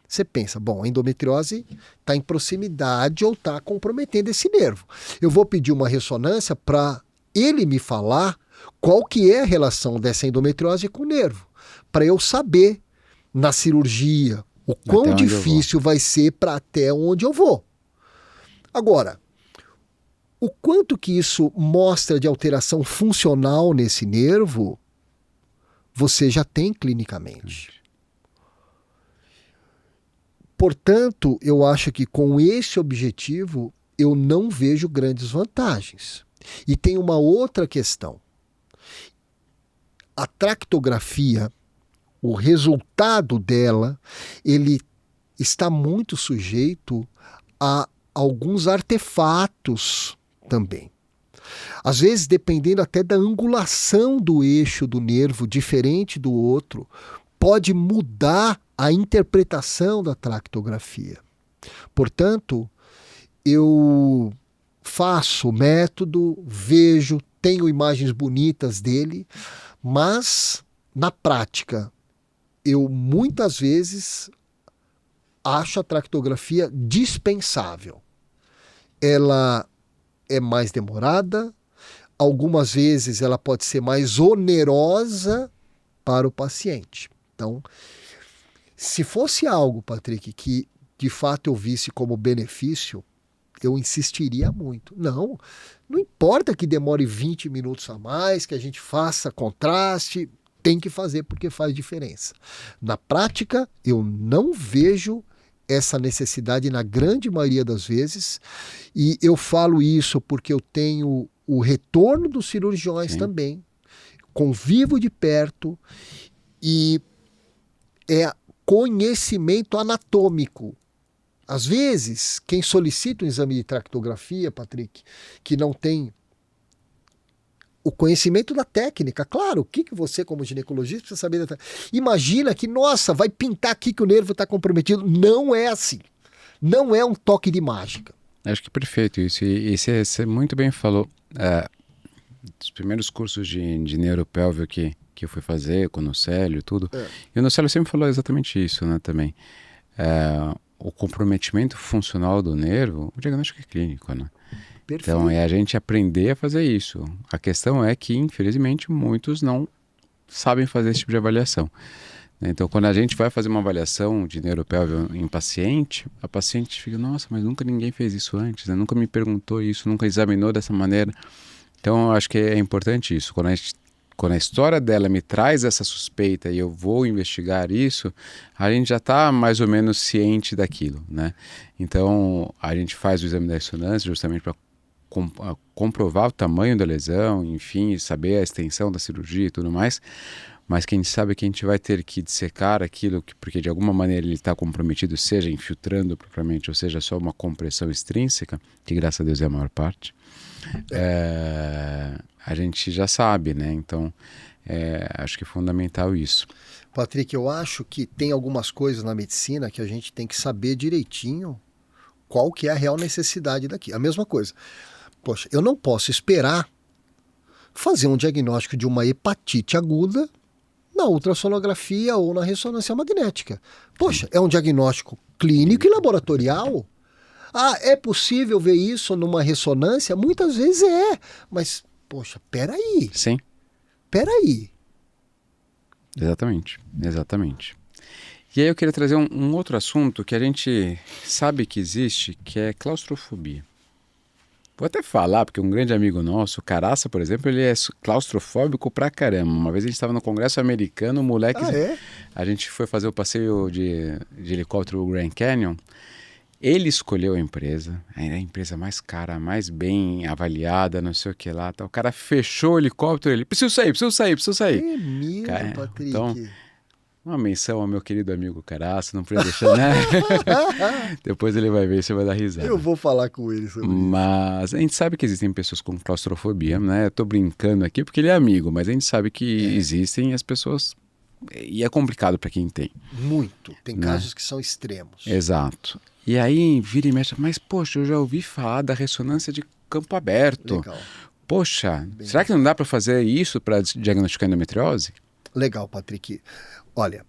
você pensa, bom, a endometriose está em proximidade ou está comprometendo esse nervo. Eu vou pedir uma ressonância para ele me falar qual que é a relação dessa endometriose com o nervo, para eu saber na cirurgia o quão difícil vai ser para até onde eu vou. Agora, o quanto que isso mostra de alteração funcional nesse nervo, você já tem clinicamente. Portanto, eu acho que com esse objetivo, eu não vejo grandes vantagens. E tem uma outra questão. A tractografia, o resultado dela, ele está muito sujeito a alguns artefatos também. Às vezes, dependendo até da angulação do eixo do nervo, diferente do outro, pode mudar a interpretação da tractografia. Portanto, eu faço o método, vejo, tenho imagens bonitas dele, mas na prática, eu muitas vezes acho a tractografia dispensável. Ela é mais demorada, algumas vezes ela pode ser mais onerosa para o paciente. Então, se fosse algo, Patrick, que de fato eu visse como benefício, eu insistiria muito. Não importa que demore 20 minutos a mais, que a gente faça contraste, tem que fazer porque faz diferença. Na prática, eu não vejo essa necessidade na grande maioria das vezes, e eu falo isso porque eu tenho o retorno dos cirurgiões Sim. também, convivo de perto, e é conhecimento anatômico. Às vezes, quem solicita um exame de tractografia, Patrick, que não tem o conhecimento da técnica, claro, o que você como ginecologista precisa saber da técnica. Imagina que, nossa, vai pintar aqui que o nervo está comprometido. Não é assim. Não é um toque de mágica. Acho que é perfeito isso. E você muito bem falou. Dos primeiros cursos de neuropélvico que eu fui fazer com o Nocélio e tudo. E o Nocélio sempre falou exatamente isso, né, também. O comprometimento funcional do nervo, o diagnóstico é clínico, né? Perfeito. Então é a gente aprender a fazer isso. A questão é que, infelizmente, muitos não sabem fazer esse tipo de avaliação. Então, quando a gente vai fazer uma avaliação de neuropélvico em paciente, a paciente fica, nossa, mas nunca ninguém fez isso antes, né? Nunca me perguntou isso, nunca examinou dessa maneira. Então, eu acho que é importante isso. Quando a história dela me traz essa suspeita e eu vou investigar isso, a gente já está mais ou menos ciente daquilo, né? Então, a gente faz o exame da ressonância justamente para comprovar o tamanho da lesão, enfim, saber a extensão da cirurgia e tudo mais, mas quem sabe é que a gente vai ter que dissecar aquilo, porque de alguma maneira ele está comprometido, seja infiltrando propriamente, ou seja, só uma compressão extrínseca, que graças a Deus é a maior parte, a gente já sabe, né? Então, acho que é fundamental isso. Patrick, eu acho que tem algumas coisas na medicina que a gente tem que saber direitinho qual que é a real necessidade daqui. A mesma coisa. Poxa, eu não posso esperar fazer um diagnóstico de uma hepatite aguda na ultrassonografia ou na ressonância magnética. Poxa, é um diagnóstico clínico e laboratorial? Ah, é possível ver isso numa ressonância? Muitas vezes é, mas, poxa, peraí. Sim. Peraí. Exatamente. E aí eu queria trazer um outro assunto que a gente sabe que existe, que é claustrofobia. Vou até falar, porque um grande amigo nosso, o Caraça, por exemplo, ele é claustrofóbico pra caramba. Uma vez a gente estava no Congresso Americano, o moleque... Ah, é? A gente foi fazer o passeio de helicóptero Grand Canyon. Ele escolheu a empresa mais cara, mais bem avaliada, não sei o que lá. Tá. O cara fechou o helicóptero, ele, preciso sair. É mesmo, Cara, Patrick? então, uma menção ao meu querido amigo Caraça, não podia deixar, né? Depois ele vai ver, você vai dar risada. Eu vou falar com ele sobre isso. Mas a gente sabe que existem pessoas com claustrofobia, né? Eu tô brincando aqui porque ele é amigo, mas a gente sabe que existem as pessoas... E é complicado para quem tem. Muito. Tem né? casos que são extremos. Exato. E aí vira e mexe, mas poxa, eu já ouvi falar da ressonância de campo aberto. Legal. Poxa, Bem será que não dá para fazer isso para diagnosticar endometriose? Legal, Patrick. Olha,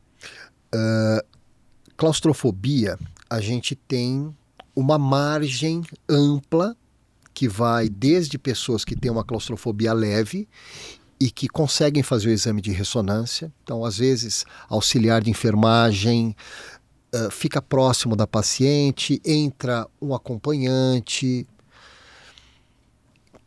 claustrofobia, a gente tem uma margem ampla que vai desde pessoas que têm uma claustrofobia leve e que conseguem fazer o exame de ressonância. Então, às vezes, auxiliar de enfermagem fica próximo da paciente, entra um acompanhante,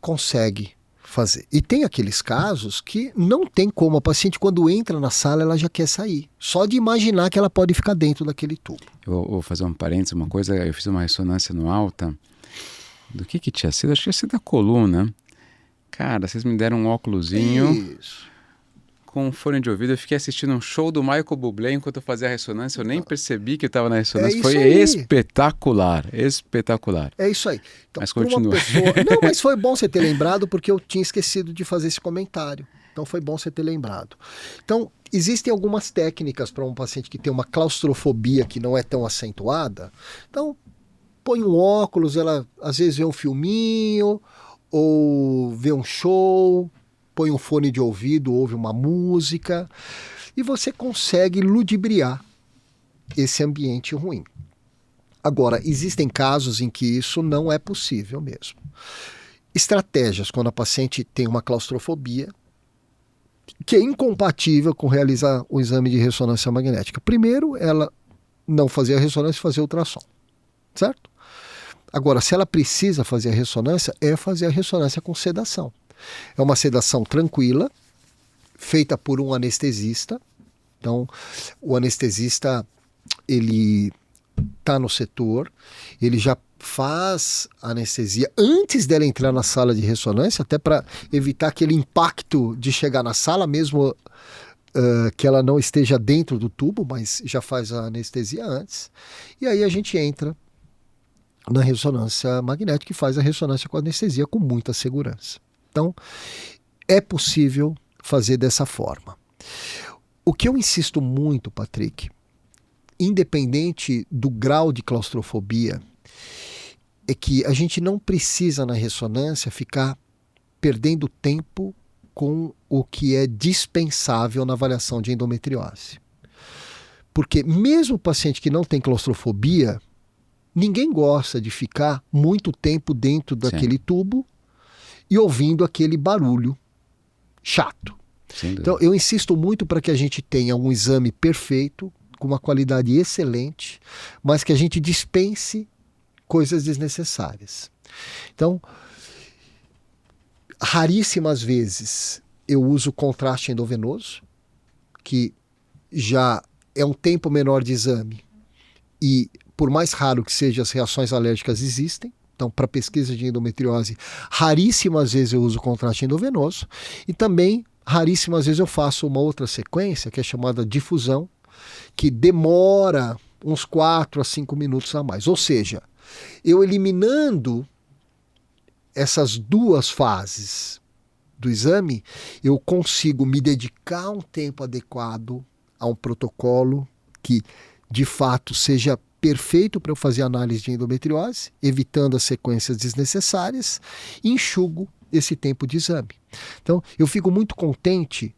consegue fazer. E tem aqueles casos que não tem como. A paciente, quando entra na sala, ela já quer sair. Só de imaginar que ela pode ficar dentro daquele tubo. Eu vou fazer um parênteses, uma coisa, eu fiz uma ressonância no alta. Do que tinha sido? Acho que tinha sido da coluna. Cara, vocês me deram um óculosinho com um fone de ouvido. Eu fiquei assistindo um show do Michael Bublé enquanto eu fazia a ressonância. Eu nem percebi que eu estava na ressonância. Foi espetacular, espetacular. É isso aí. Então, mas continua. Não, mas foi bom você ter lembrado porque eu tinha esquecido de fazer esse comentário. Então foi bom você ter lembrado. Então, existem algumas técnicas para um paciente que tem uma claustrofobia que não é tão acentuada. Então, põe um óculos, ela às vezes vê um filminho ou vê um show, põe um fone de ouvido, ouve uma música e você consegue ludibriar esse ambiente ruim. Agora, existem casos em que isso não é possível mesmo. Estratégias quando a paciente tem uma claustrofobia que é incompatível com realizar o exame de ressonância magnética. Primeiro, ela não fazer a ressonância e fazer ultrassom, certo? Agora, se ela precisa fazer a ressonância, é fazer a ressonância com sedação. É uma sedação tranquila, feita por um anestesista. Então, o anestesista, ele está no setor, ele já faz a anestesia antes dela entrar na sala de ressonância, até para evitar aquele impacto de chegar na sala, mesmo que ela não esteja dentro do tubo, mas já faz a anestesia antes. E aí a gente entra na ressonância magnética e faz a ressonância com anestesia com muita segurança. Então, é possível fazer dessa forma. O que eu insisto muito, Patrick, independente do grau de claustrofobia, é que a gente não precisa na ressonância ficar perdendo tempo com o que é dispensável na avaliação de endometriose. Porque mesmo o paciente que não tem claustrofobia, ninguém gosta de ficar muito tempo dentro daquele tubo e ouvindo aquele barulho chato. Então, eu insisto muito para que a gente tenha um exame perfeito, com uma qualidade excelente, mas que a gente dispense coisas desnecessárias. Então, raríssimas vezes eu uso contraste endovenoso, que já é um tempo menor de exame e, por mais raro que seja, as reações alérgicas existem. Então, para pesquisa de endometriose, raríssimas vezes eu uso contraste endovenoso e também raríssimas vezes eu faço uma outra sequência que é chamada difusão, que demora uns 4 a 5 minutos a mais. Ou seja, eu eliminando essas duas fases do exame, eu consigo me dedicar um tempo adequado a um protocolo que, de fato, seja perfeito para eu fazer análise de endometriose, evitando as sequências desnecessárias, e enxugo esse tempo de exame. Então, eu fico muito contente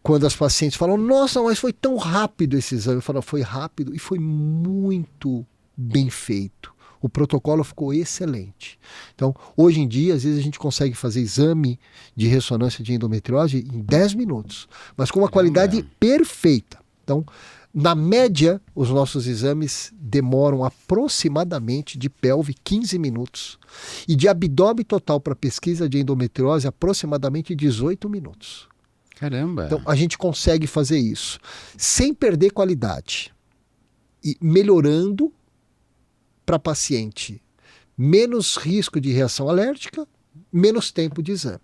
quando as pacientes falam, nossa, mas foi tão rápido esse exame. Eu falo, foi rápido e foi muito bem feito. O protocolo ficou excelente. Então, hoje em dia, às vezes a gente consegue fazer exame de ressonância de endometriose em 10 minutos, mas com uma qualidade perfeita. Então, na média, os nossos exames demoram aproximadamente de pelve 15 minutos e de abdômen total para pesquisa de endometriose aproximadamente 18 minutos. Caramba! Então, a gente consegue fazer isso sem perder qualidade e melhorando para paciente menos risco de reação alérgica, menos tempo de exame.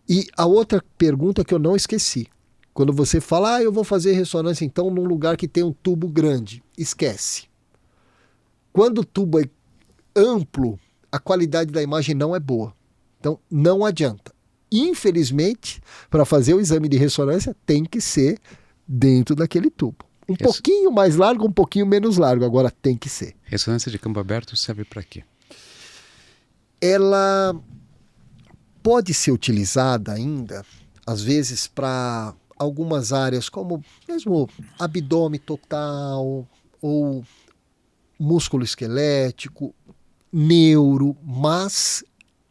E a outra pergunta que eu não esqueci. Quando você fala, eu vou fazer ressonância então num lugar que tem um tubo grande. Esquece. Quando o tubo é amplo, a qualidade da imagem não é boa. Então, não adianta. Infelizmente, para fazer o exame de ressonância, tem que ser dentro daquele tubo. Um pouquinho mais largo, um pouquinho menos largo. Agora, tem que ser. Ressonância de campo aberto serve para quê? Ela pode ser utilizada ainda, às vezes, para algumas áreas, como mesmo abdômen total, ou músculo esquelético, neuro, mas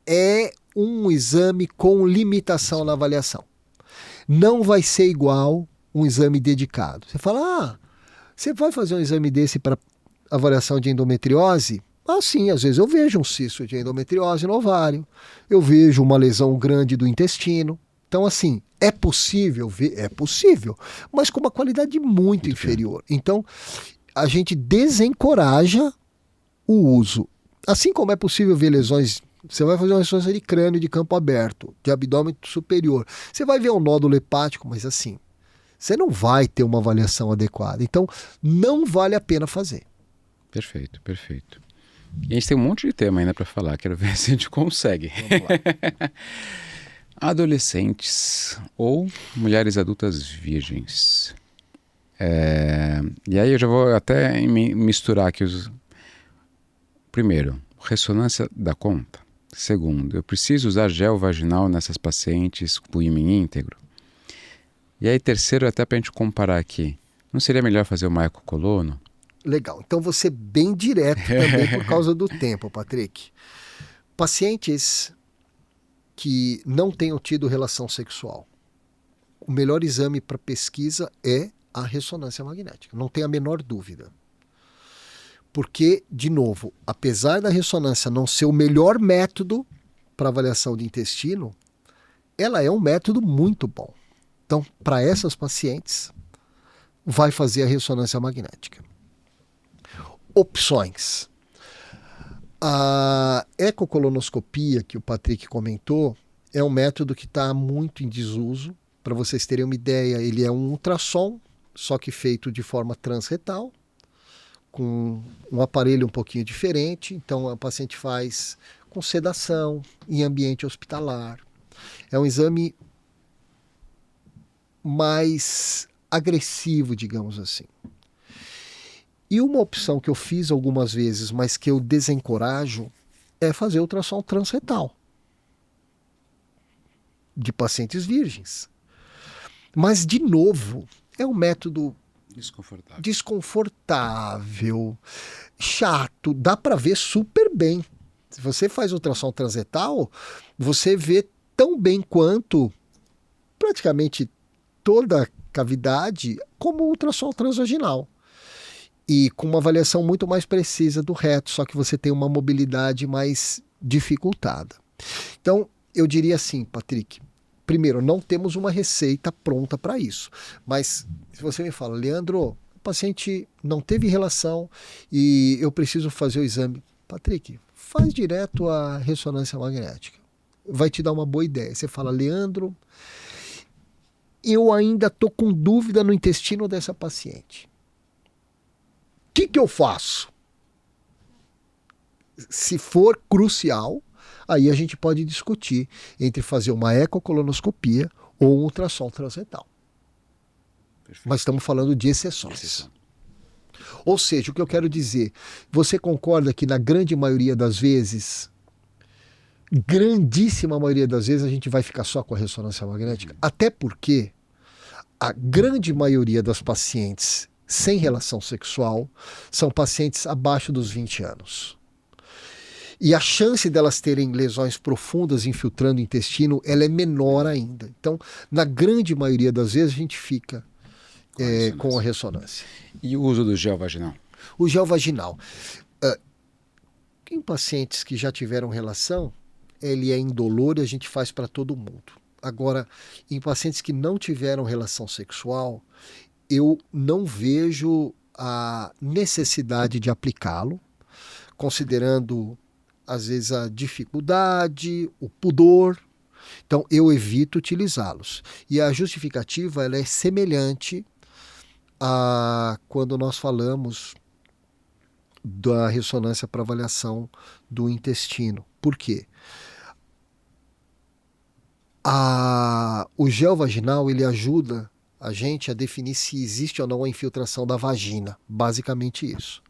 é um exame com limitação na avaliação. Não vai ser igual um exame dedicado. Você fala, você vai fazer um exame desse para avaliação de endometriose? Sim, às vezes eu vejo um cisto de endometriose no ovário, eu vejo uma lesão grande do intestino. Então, assim, é possível ver? É possível, mas com uma qualidade muito inferior. Então, a gente desencoraja o uso. Assim como é possível ver lesões, você vai fazer uma ressonância de crânio de campo aberto, de abdômen superior. Você vai ver um nódulo hepático, mas assim, você não vai ter uma avaliação adequada. Então, não vale a pena fazer. Perfeito, perfeito. E a gente tem um monte de tema ainda para falar. Quero ver se a gente consegue. Vamos lá. Adolescentes ou mulheres adultas virgens. E aí eu já vou até misturar aqui os... Primeiro, ressonância dá conta? Segundo, eu preciso usar gel vaginal nessas pacientes com ímã íntegro? E aí terceiro, até para a gente comparar aqui, não seria melhor fazer uma ecocolono? Legal, então vou ser bem direto também por causa do tempo, Patrick. Pacientes que não tenham tido relação sexual, o melhor exame para pesquisa é a ressonância magnética, não tem a menor dúvida. Porque, de novo, apesar da ressonância não ser o melhor método para avaliação de intestino, ela é um método muito bom. Então, para essas pacientes, vai fazer a ressonância magnética. Opções. A ecocolonoscopia, que o Patrick comentou, é um método que está muito em desuso. Para vocês terem uma ideia, ele é um ultrassom, só que feito de forma transretal, com um aparelho um pouquinho diferente. Então, a paciente faz com sedação, em ambiente hospitalar. É um exame mais agressivo, digamos assim. E uma opção que eu fiz algumas vezes, mas que eu desencorajo, é fazer ultrassom transretal de pacientes virgens. Mas, de novo, é um método desconfortável, chato, dá para ver super bem. Se você faz ultrassom transretal, você vê tão bem quanto praticamente toda a cavidade como o ultrassom transvaginal. E com uma avaliação muito mais precisa do reto, só que você tem uma mobilidade mais dificultada. Então, eu diria assim, Patrick, primeiro, não temos uma receita pronta para isso. Mas se você me fala, Leandro, o paciente não teve relação e eu preciso fazer o exame. Patrick, faz direto a ressonância magnética. Vai te dar uma boa ideia. Você fala, Leandro, eu ainda estou com dúvida no intestino dessa paciente. O que eu faço? Se for crucial, aí a gente pode discutir entre fazer uma ecocolonoscopia ou um ultrassom transretal. Perfeito. Mas estamos falando de exceções. Ou seja, o que eu quero dizer, você concorda que na grande maioria das vezes, grandíssima maioria das vezes, a gente vai ficar só com a ressonância magnética? Até porque a grande maioria das pacientes sem relação sexual são pacientes abaixo dos 20 anos. E a chance delas terem lesões profundas infiltrando o intestino, ela é menor ainda. Então, na grande maioria das vezes, a gente fica com a ressonância. E o uso do gel vaginal? O gel vaginal. Em pacientes que já tiveram relação, ele é indolor e a gente faz para todo mundo. Agora, em pacientes que não tiveram relação sexual, eu não vejo a necessidade de aplicá-lo. considerando, às vezes, a dificuldade, o pudor. Então, eu evito utilizá-los. E a justificativa ela é semelhante a quando nós falamos da ressonância para avaliação do intestino. Por quê? O gel vaginal ele ajuda a gente a definir se existe ou não a infiltração da vagina. Basicamente isso.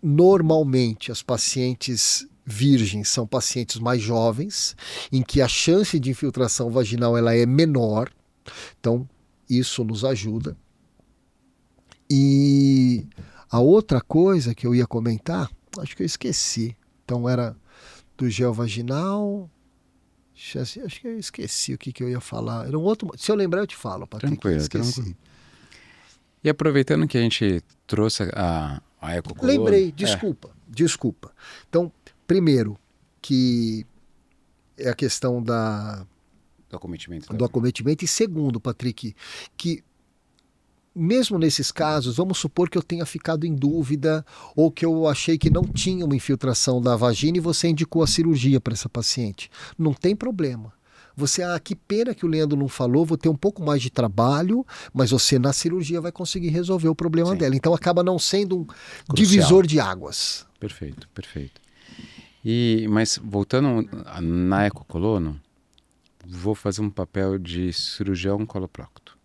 Normalmente, as pacientes virgens são pacientes mais jovens, em que a chance de infiltração vaginal ela é menor. Então, isso nos ajuda. E a outra coisa que eu ia comentar, acho que eu esqueci. Então, era do gel vaginal. Acho que eu esqueci o que eu ia falar. Era um outro. Se eu lembrar, eu te falo, Patrick. Tranquilo, tranquilo. E aproveitando que a gente trouxe a ecocolor... Lembrei, desculpa. Então, primeiro, que é a questão do acometimento. Do acometimento. E segundo, Patrick, que mesmo nesses casos, vamos supor que eu tenha ficado em dúvida ou que eu achei que não tinha uma infiltração da vagina e você indicou a cirurgia para essa paciente. Não tem problema. Você, que pena que o Leandro não falou, vou ter um pouco mais de trabalho, mas você na cirurgia vai conseguir resolver o problema dela. Então acaba não sendo um divisor de águas. Perfeito. Mas voltando na ecocolono, vou fazer um papel de cirurgião coloprocto.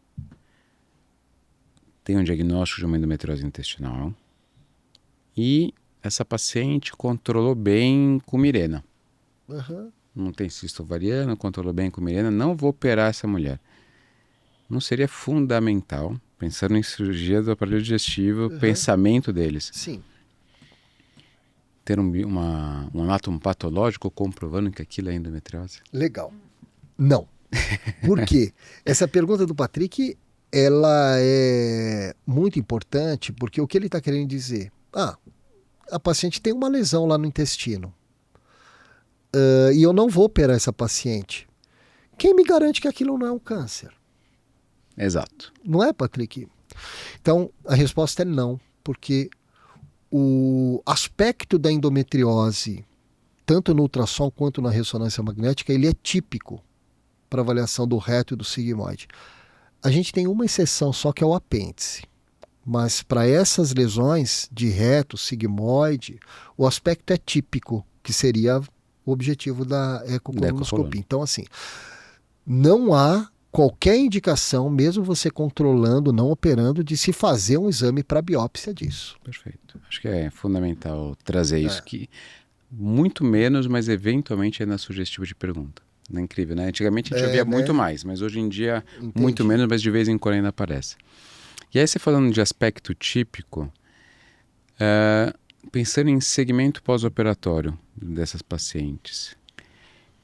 Tem um diagnóstico de uma endometriose intestinal e essa paciente controlou bem com Mirena. Não tem cisto ovariano, controlou bem com Mirena, não vou operar essa mulher. Não seria fundamental, pensando em cirurgia do aparelho digestivo, pensamento deles? Sim. Ter um anátomo patológico comprovando que aquilo é endometriose? Legal. Não. Por quê? Essa pergunta do Patrick, ela é muito importante, porque o que ele está querendo dizer? A paciente tem uma lesão lá no intestino. E eu não vou operar essa paciente. Quem me garante que aquilo não é um câncer? Exato. Não é, Patrick? Então, a resposta é não, porque o aspecto da endometriose, tanto no ultrassom quanto na ressonância magnética, ele é típico para avaliação do reto e do sigmoide. A gente tem uma exceção só, que é o apêndice. Mas para essas lesões de reto, sigmoide, o aspecto é típico, que seria o objetivo da ecocolonoscopia. Então, assim, não há qualquer indicação, mesmo você controlando, não operando, de se fazer um exame para biópsia disso. Perfeito. Acho que é fundamental trazer isso, que muito menos, mas eventualmente é na sugestiva de pergunta. Não é incrível, né? Antigamente a gente ouvia muito mais, mas hoje em dia muito menos, mas de vez em quando ainda aparece. E aí você falando de aspecto típico, pensando em segmento pós-operatório dessas pacientes,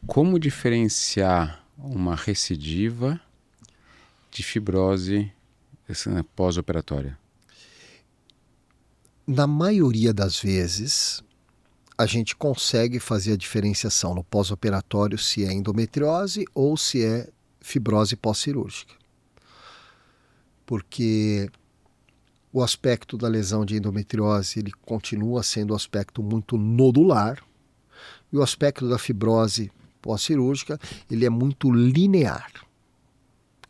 como diferenciar uma recidiva de fibrose pós-operatória? Na maioria das vezes, a gente consegue fazer a diferenciação no pós-operatório se é endometriose ou se é fibrose pós-cirúrgica. Porque o aspecto da lesão de endometriose ele continua sendo um aspecto muito nodular e o aspecto da fibrose pós-cirúrgica ele é muito linear,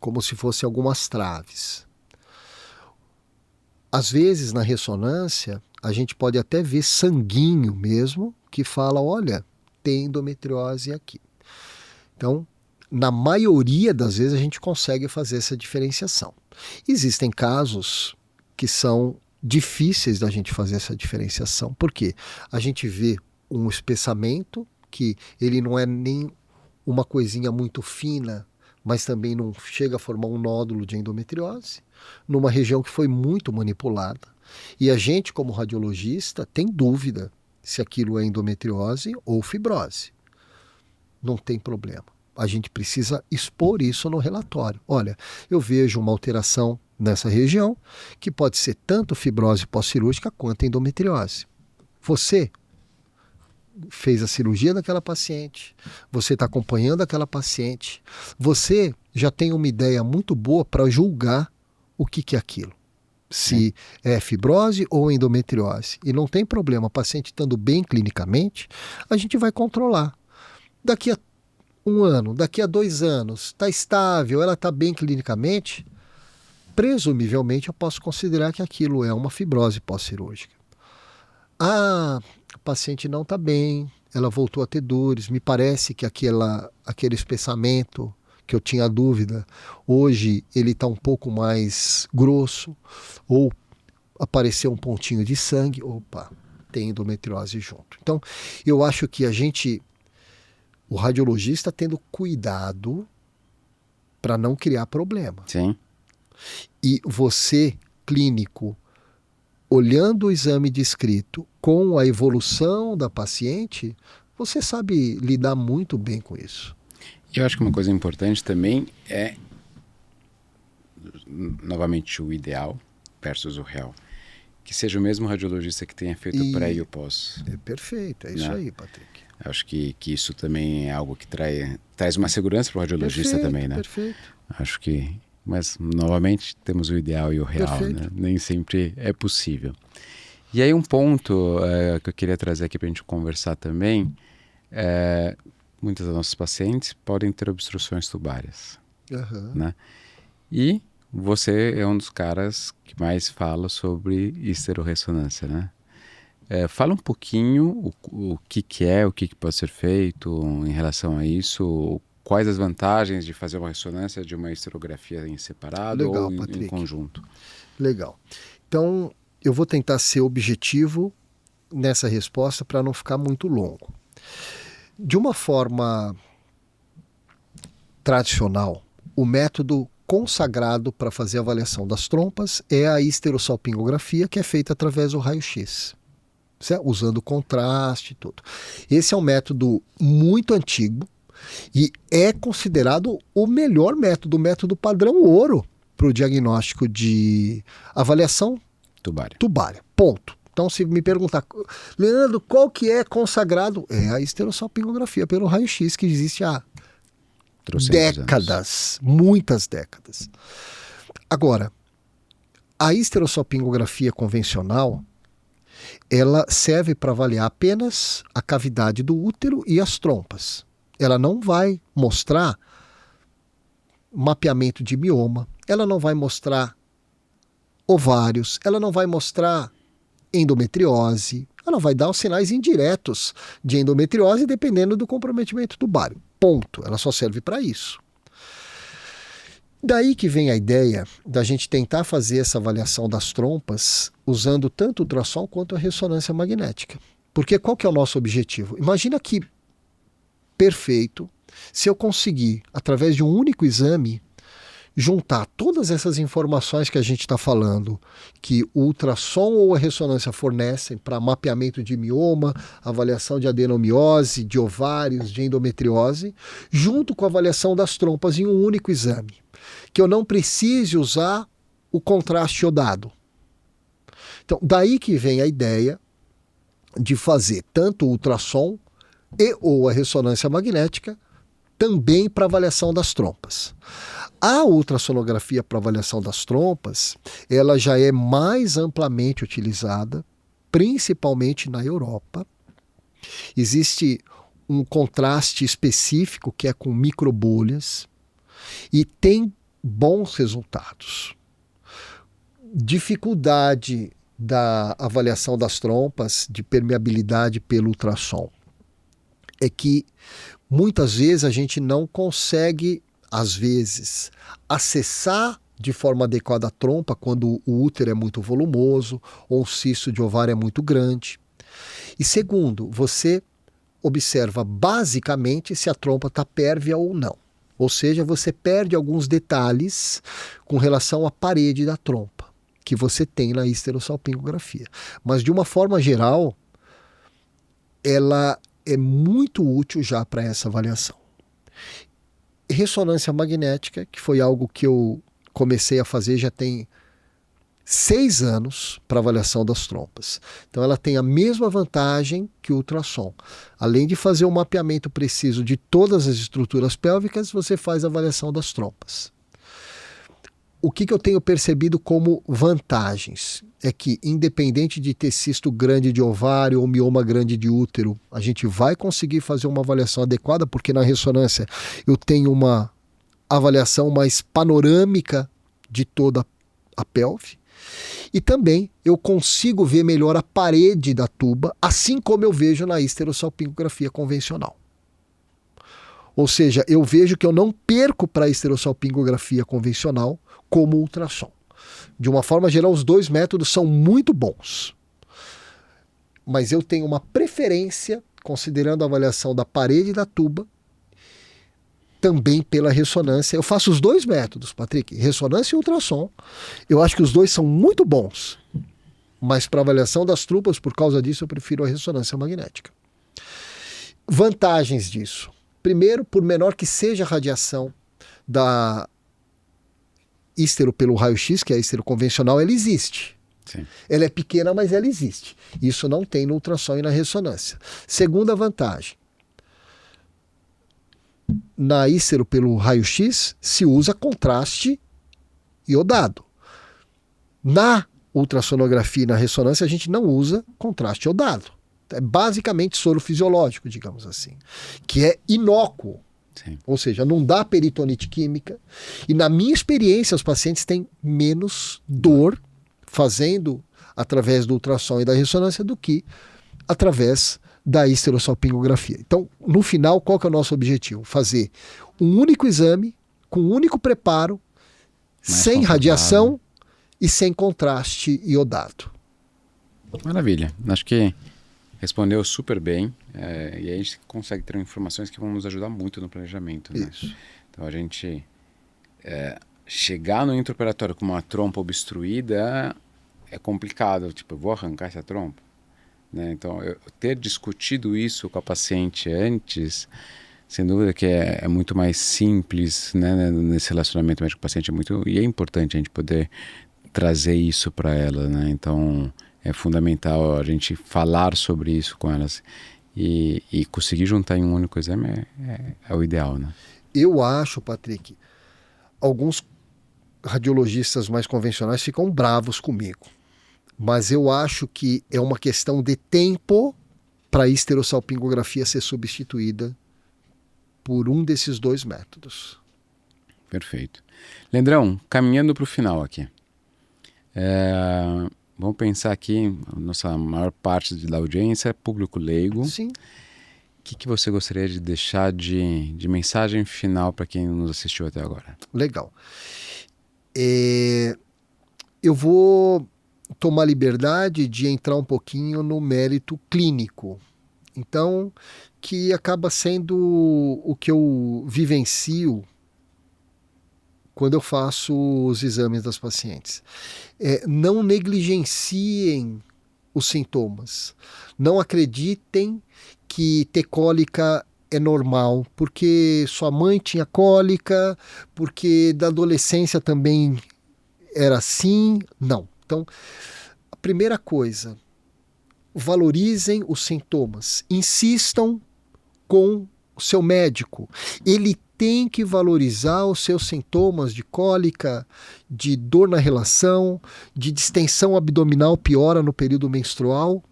como se fosse algumas traves. Às vezes, na ressonância, a gente pode até ver sanguinho mesmo, que fala, olha, tem endometriose aqui. Então, na maioria das vezes, a gente consegue fazer essa diferenciação. Existem casos que são difíceis da gente fazer essa diferenciação. Por quê? A gente vê um espessamento, que ele não é nem uma coisinha muito fina, mas também não chega a formar um nódulo de endometriose, numa região que foi muito manipulada. E a gente, como radiologista, tem dúvida se aquilo é endometriose ou fibrose. Não tem problema. A gente precisa expor isso no relatório. Olha, eu vejo uma alteração nessa região que pode ser tanto fibrose pós-cirúrgica quanto endometriose. Você fez a cirurgia daquela paciente, você está acompanhando aquela paciente, você já tem uma ideia muito boa para julgar o que é aquilo. se é fibrose ou endometriose. E não tem problema, o paciente estando bem clinicamente, a gente vai controlar. Daqui a 1 ano, daqui a 2 anos, está estável, ela está bem clinicamente, presumivelmente eu posso considerar que aquilo é uma fibrose pós-cirúrgica. A paciente não está bem, ela voltou a ter dores, me parece que aquele espessamento que eu tinha dúvida, hoje ele está um pouco mais grosso, ou apareceu um pontinho de sangue, opa, tem endometriose junto. Então, eu acho que o radiologista tendo cuidado para não criar problema. Sim. E você, clínico, olhando o exame descrito com a evolução da paciente, você sabe lidar muito bem com isso. Eu acho que uma coisa importante também é, novamente, o ideal versus o real. Que seja o mesmo radiologista que tenha feito o pré e o pós. É perfeito, é isso aí, Patrick. Acho que isso também é algo que traz uma segurança para o radiologista também, né? Perfeito. Acho que, mas novamente temos o ideal e o real, né? Nem sempre é possível. E aí um ponto que eu queria trazer aqui para a gente conversar também, muitas das nossas pacientes podem ter obstruções tubárias, né? E você é um dos caras que mais fala sobre histerorressonância, né? Fala um pouquinho o que é, o que pode ser feito em relação a isso, quais as vantagens de fazer uma ressonância de uma histerografia em separado ou em conjunto. Legal. Então, eu vou tentar ser objetivo nessa resposta para não ficar muito longo. De uma forma tradicional, o método consagrado para fazer a avaliação das trompas é a histerossalpingografia, que é feita através do raio-x. Usando contraste e tudo. Esse é um método muito antigo e é considerado o melhor método, o método padrão ouro para o diagnóstico de avaliação tubária. Ponto. Então, se me perguntar, Leandro, qual que é consagrado? É a histerossalpingografia pelo raio-x, que existe há décadas, muitas décadas. Agora, a histerossalpingografia convencional, ela serve para avaliar apenas a cavidade do útero e as trompas. Ela não vai mostrar mapeamento de mioma, ela não vai mostrar ovários, ela não vai mostrar endometriose, ela vai dar os sinais indiretos de endometriose dependendo do comprometimento tubário. Ponto. Ela só serve para isso. Daí que vem a ideia da gente tentar fazer essa avaliação das trompas usando tanto o ultrassom quanto a ressonância magnética. Porque qual que é o nosso objetivo? Imagina que, perfeito, se eu conseguir, através de um único exame, juntar todas essas informações que a gente está falando, que o ultrassom ou a ressonância fornecem para mapeamento de mioma, avaliação de adenomiose, de ovários, de endometriose, junto com a avaliação das trompas em um único exame. Que eu não precise usar o contraste iodado. Então, daí que vem a ideia de fazer tanto o ultrassom e ou a ressonância magnética também para avaliação das trompas. A ultrassonografia para avaliação das trompas, ela já é mais amplamente utilizada, principalmente na Europa. Existe um contraste específico que é com microbolhas e tem bons resultados. Dificuldade da avaliação das trompas, de permeabilidade pelo ultrassom, é que muitas vezes a gente não consegue, às vezes, acessar de forma adequada a trompa quando o útero é muito volumoso ou o cisto de ovário é muito grande. E segundo, você observa basicamente se a trompa está pérvia ou não. Ou seja, você perde alguns detalhes com relação à parede da trompa que você tem na histerossalpingografia. Mas de uma forma geral, ela é muito útil já para essa avaliação. Ressonância magnética, que foi algo que eu comecei a fazer já tem 6 anos para avaliação das trompas. Então ela tem a mesma vantagem que o ultrassom. Além de fazer um mapeamento preciso de todas as estruturas pélvicas, você faz a avaliação das trompas. o que eu tenho percebido como vantagens? É que, independente de ter cisto grande de ovário ou mioma grande de útero, a gente vai conseguir fazer uma avaliação adequada, porque na ressonância eu tenho uma avaliação mais panorâmica de toda a pelve. E também eu consigo ver melhor a parede da tuba, assim como eu vejo na histerosalpingografia convencional. Ou seja, eu vejo que eu não perco para a histerosalpingografia convencional como ultrassom. De uma forma geral, os dois métodos são muito bons. Mas eu tenho uma preferência, considerando a avaliação da parede da tuba, também pela ressonância. Eu faço os dois métodos, Patrick, ressonância e ultrassom. Eu acho que os dois são muito bons. Mas para avaliação das trubas, por causa disso, eu prefiro a ressonância magnética. Vantagens disso. Primeiro, por menor que seja a radiação da histero pelo raio-x, que é a histero convencional, ela existe. Sim. Ela é pequena, mas ela existe. Isso não tem no ultrassom e na ressonância. Segunda vantagem. Na histero pelo raio-x se usa contraste iodado. Na ultrassonografia e na ressonância a gente não usa contraste iodado. É basicamente soro fisiológico, digamos assim, que é inócuo. Sim. Ou seja, não dá peritonite química. E na minha experiência, os pacientes têm menos dor fazendo através do ultrassom e da ressonância do que através da histerosalpingografia. Então, no final, qual que é o nosso objetivo? Fazer um único exame, com um único preparo, Mais sem confortável. radiação e sem contraste iodado. Maravilha. Acho que respondeu super bem. E aí a gente consegue ter informações que vão nos ajudar muito no planejamento. Né? Isso. Então a gente chegar no intraoperatório com uma trompa obstruída é complicado. Tipo, eu vou arrancar essa trompa? Né? Então, eu ter discutido isso com a paciente antes, sem dúvida que é muito mais simples, né? Nesse relacionamento médico-paciente e é importante a gente poder trazer isso para ela, né? Então, é fundamental a gente falar sobre isso com elas e conseguir juntar em um único exame é o ideal, né? Eu acho, Patrick, alguns radiologistas mais convencionais ficam bravos comigo. Mas eu acho que é uma questão de tempo para a histerosalpingografia ser substituída por um desses dois métodos. Perfeito. Leandrão, caminhando para o final aqui. Vamos pensar aqui, a nossa maior parte da audiência é público leigo. Sim. O que você gostaria de deixar de mensagem final para quem nos assistiu até agora? Legal. Eu vou tomar liberdade de entrar um pouquinho no mérito clínico. Então, que acaba sendo o que eu vivencio quando eu faço os exames das pacientes. Não negligenciem os sintomas. Não acreditem que ter cólica é normal, porque sua mãe tinha cólica, porque da adolescência também era assim. Não. Então, a primeira coisa, valorizem os sintomas. Insistam com o seu médico. Ele tem que valorizar os seus sintomas de cólica, de dor na relação, de distensão abdominal piora no período menstrual.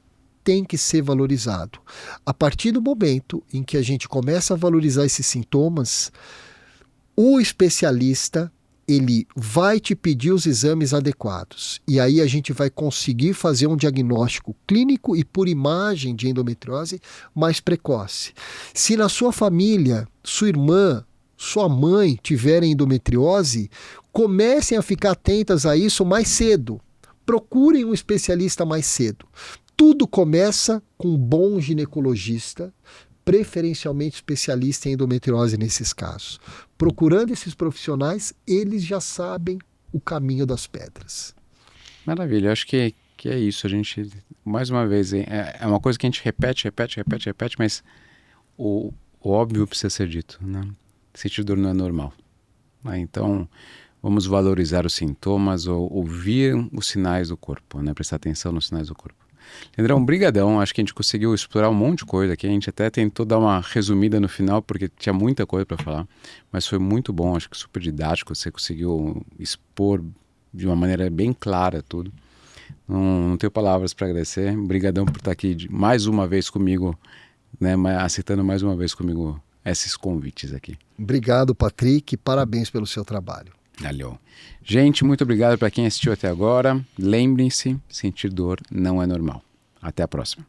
Tem que ser valorizado. A partir do momento em que a gente começa a valorizar esses sintomas, o especialista ele vai te pedir os exames adequados. E aí a gente vai conseguir fazer um diagnóstico clínico e por imagem de endometriose mais precoce. Se na sua família, sua irmã, sua mãe tiverem endometriose, comecem a ficar atentas a isso mais cedo. Procurem um especialista mais cedo. Tudo começa com um bom ginecologista, preferencialmente especialista em endometriose nesses casos. Procurando esses profissionais, eles já sabem o caminho das pedras. Maravilha, eu acho que é isso. A gente, mais uma vez, é uma coisa que a gente repete, mas o óbvio precisa ser dito, né? Sentir dor não é normal. Então, vamos valorizar os sintomas, ou ouvir os sinais do corpo, né? Prestar atenção nos sinais do corpo. Leandrão, brigadão. Acho que a gente conseguiu explorar um monte de coisa aqui. A gente até tentou dar uma resumida no final, porque tinha muita coisa para falar. Mas foi muito bom, acho que super didático. Você conseguiu expor de uma maneira bem clara tudo. Não tenho palavras para agradecer. Brigadão por estar aqui mais uma vez comigo, né, aceitando mais uma vez comigo esses convites aqui. Obrigado, Patrick. Parabéns pelo seu trabalho. Valeu. Gente, muito obrigado para quem assistiu até agora. Lembrem-se, sentir dor não é normal. Até a próxima.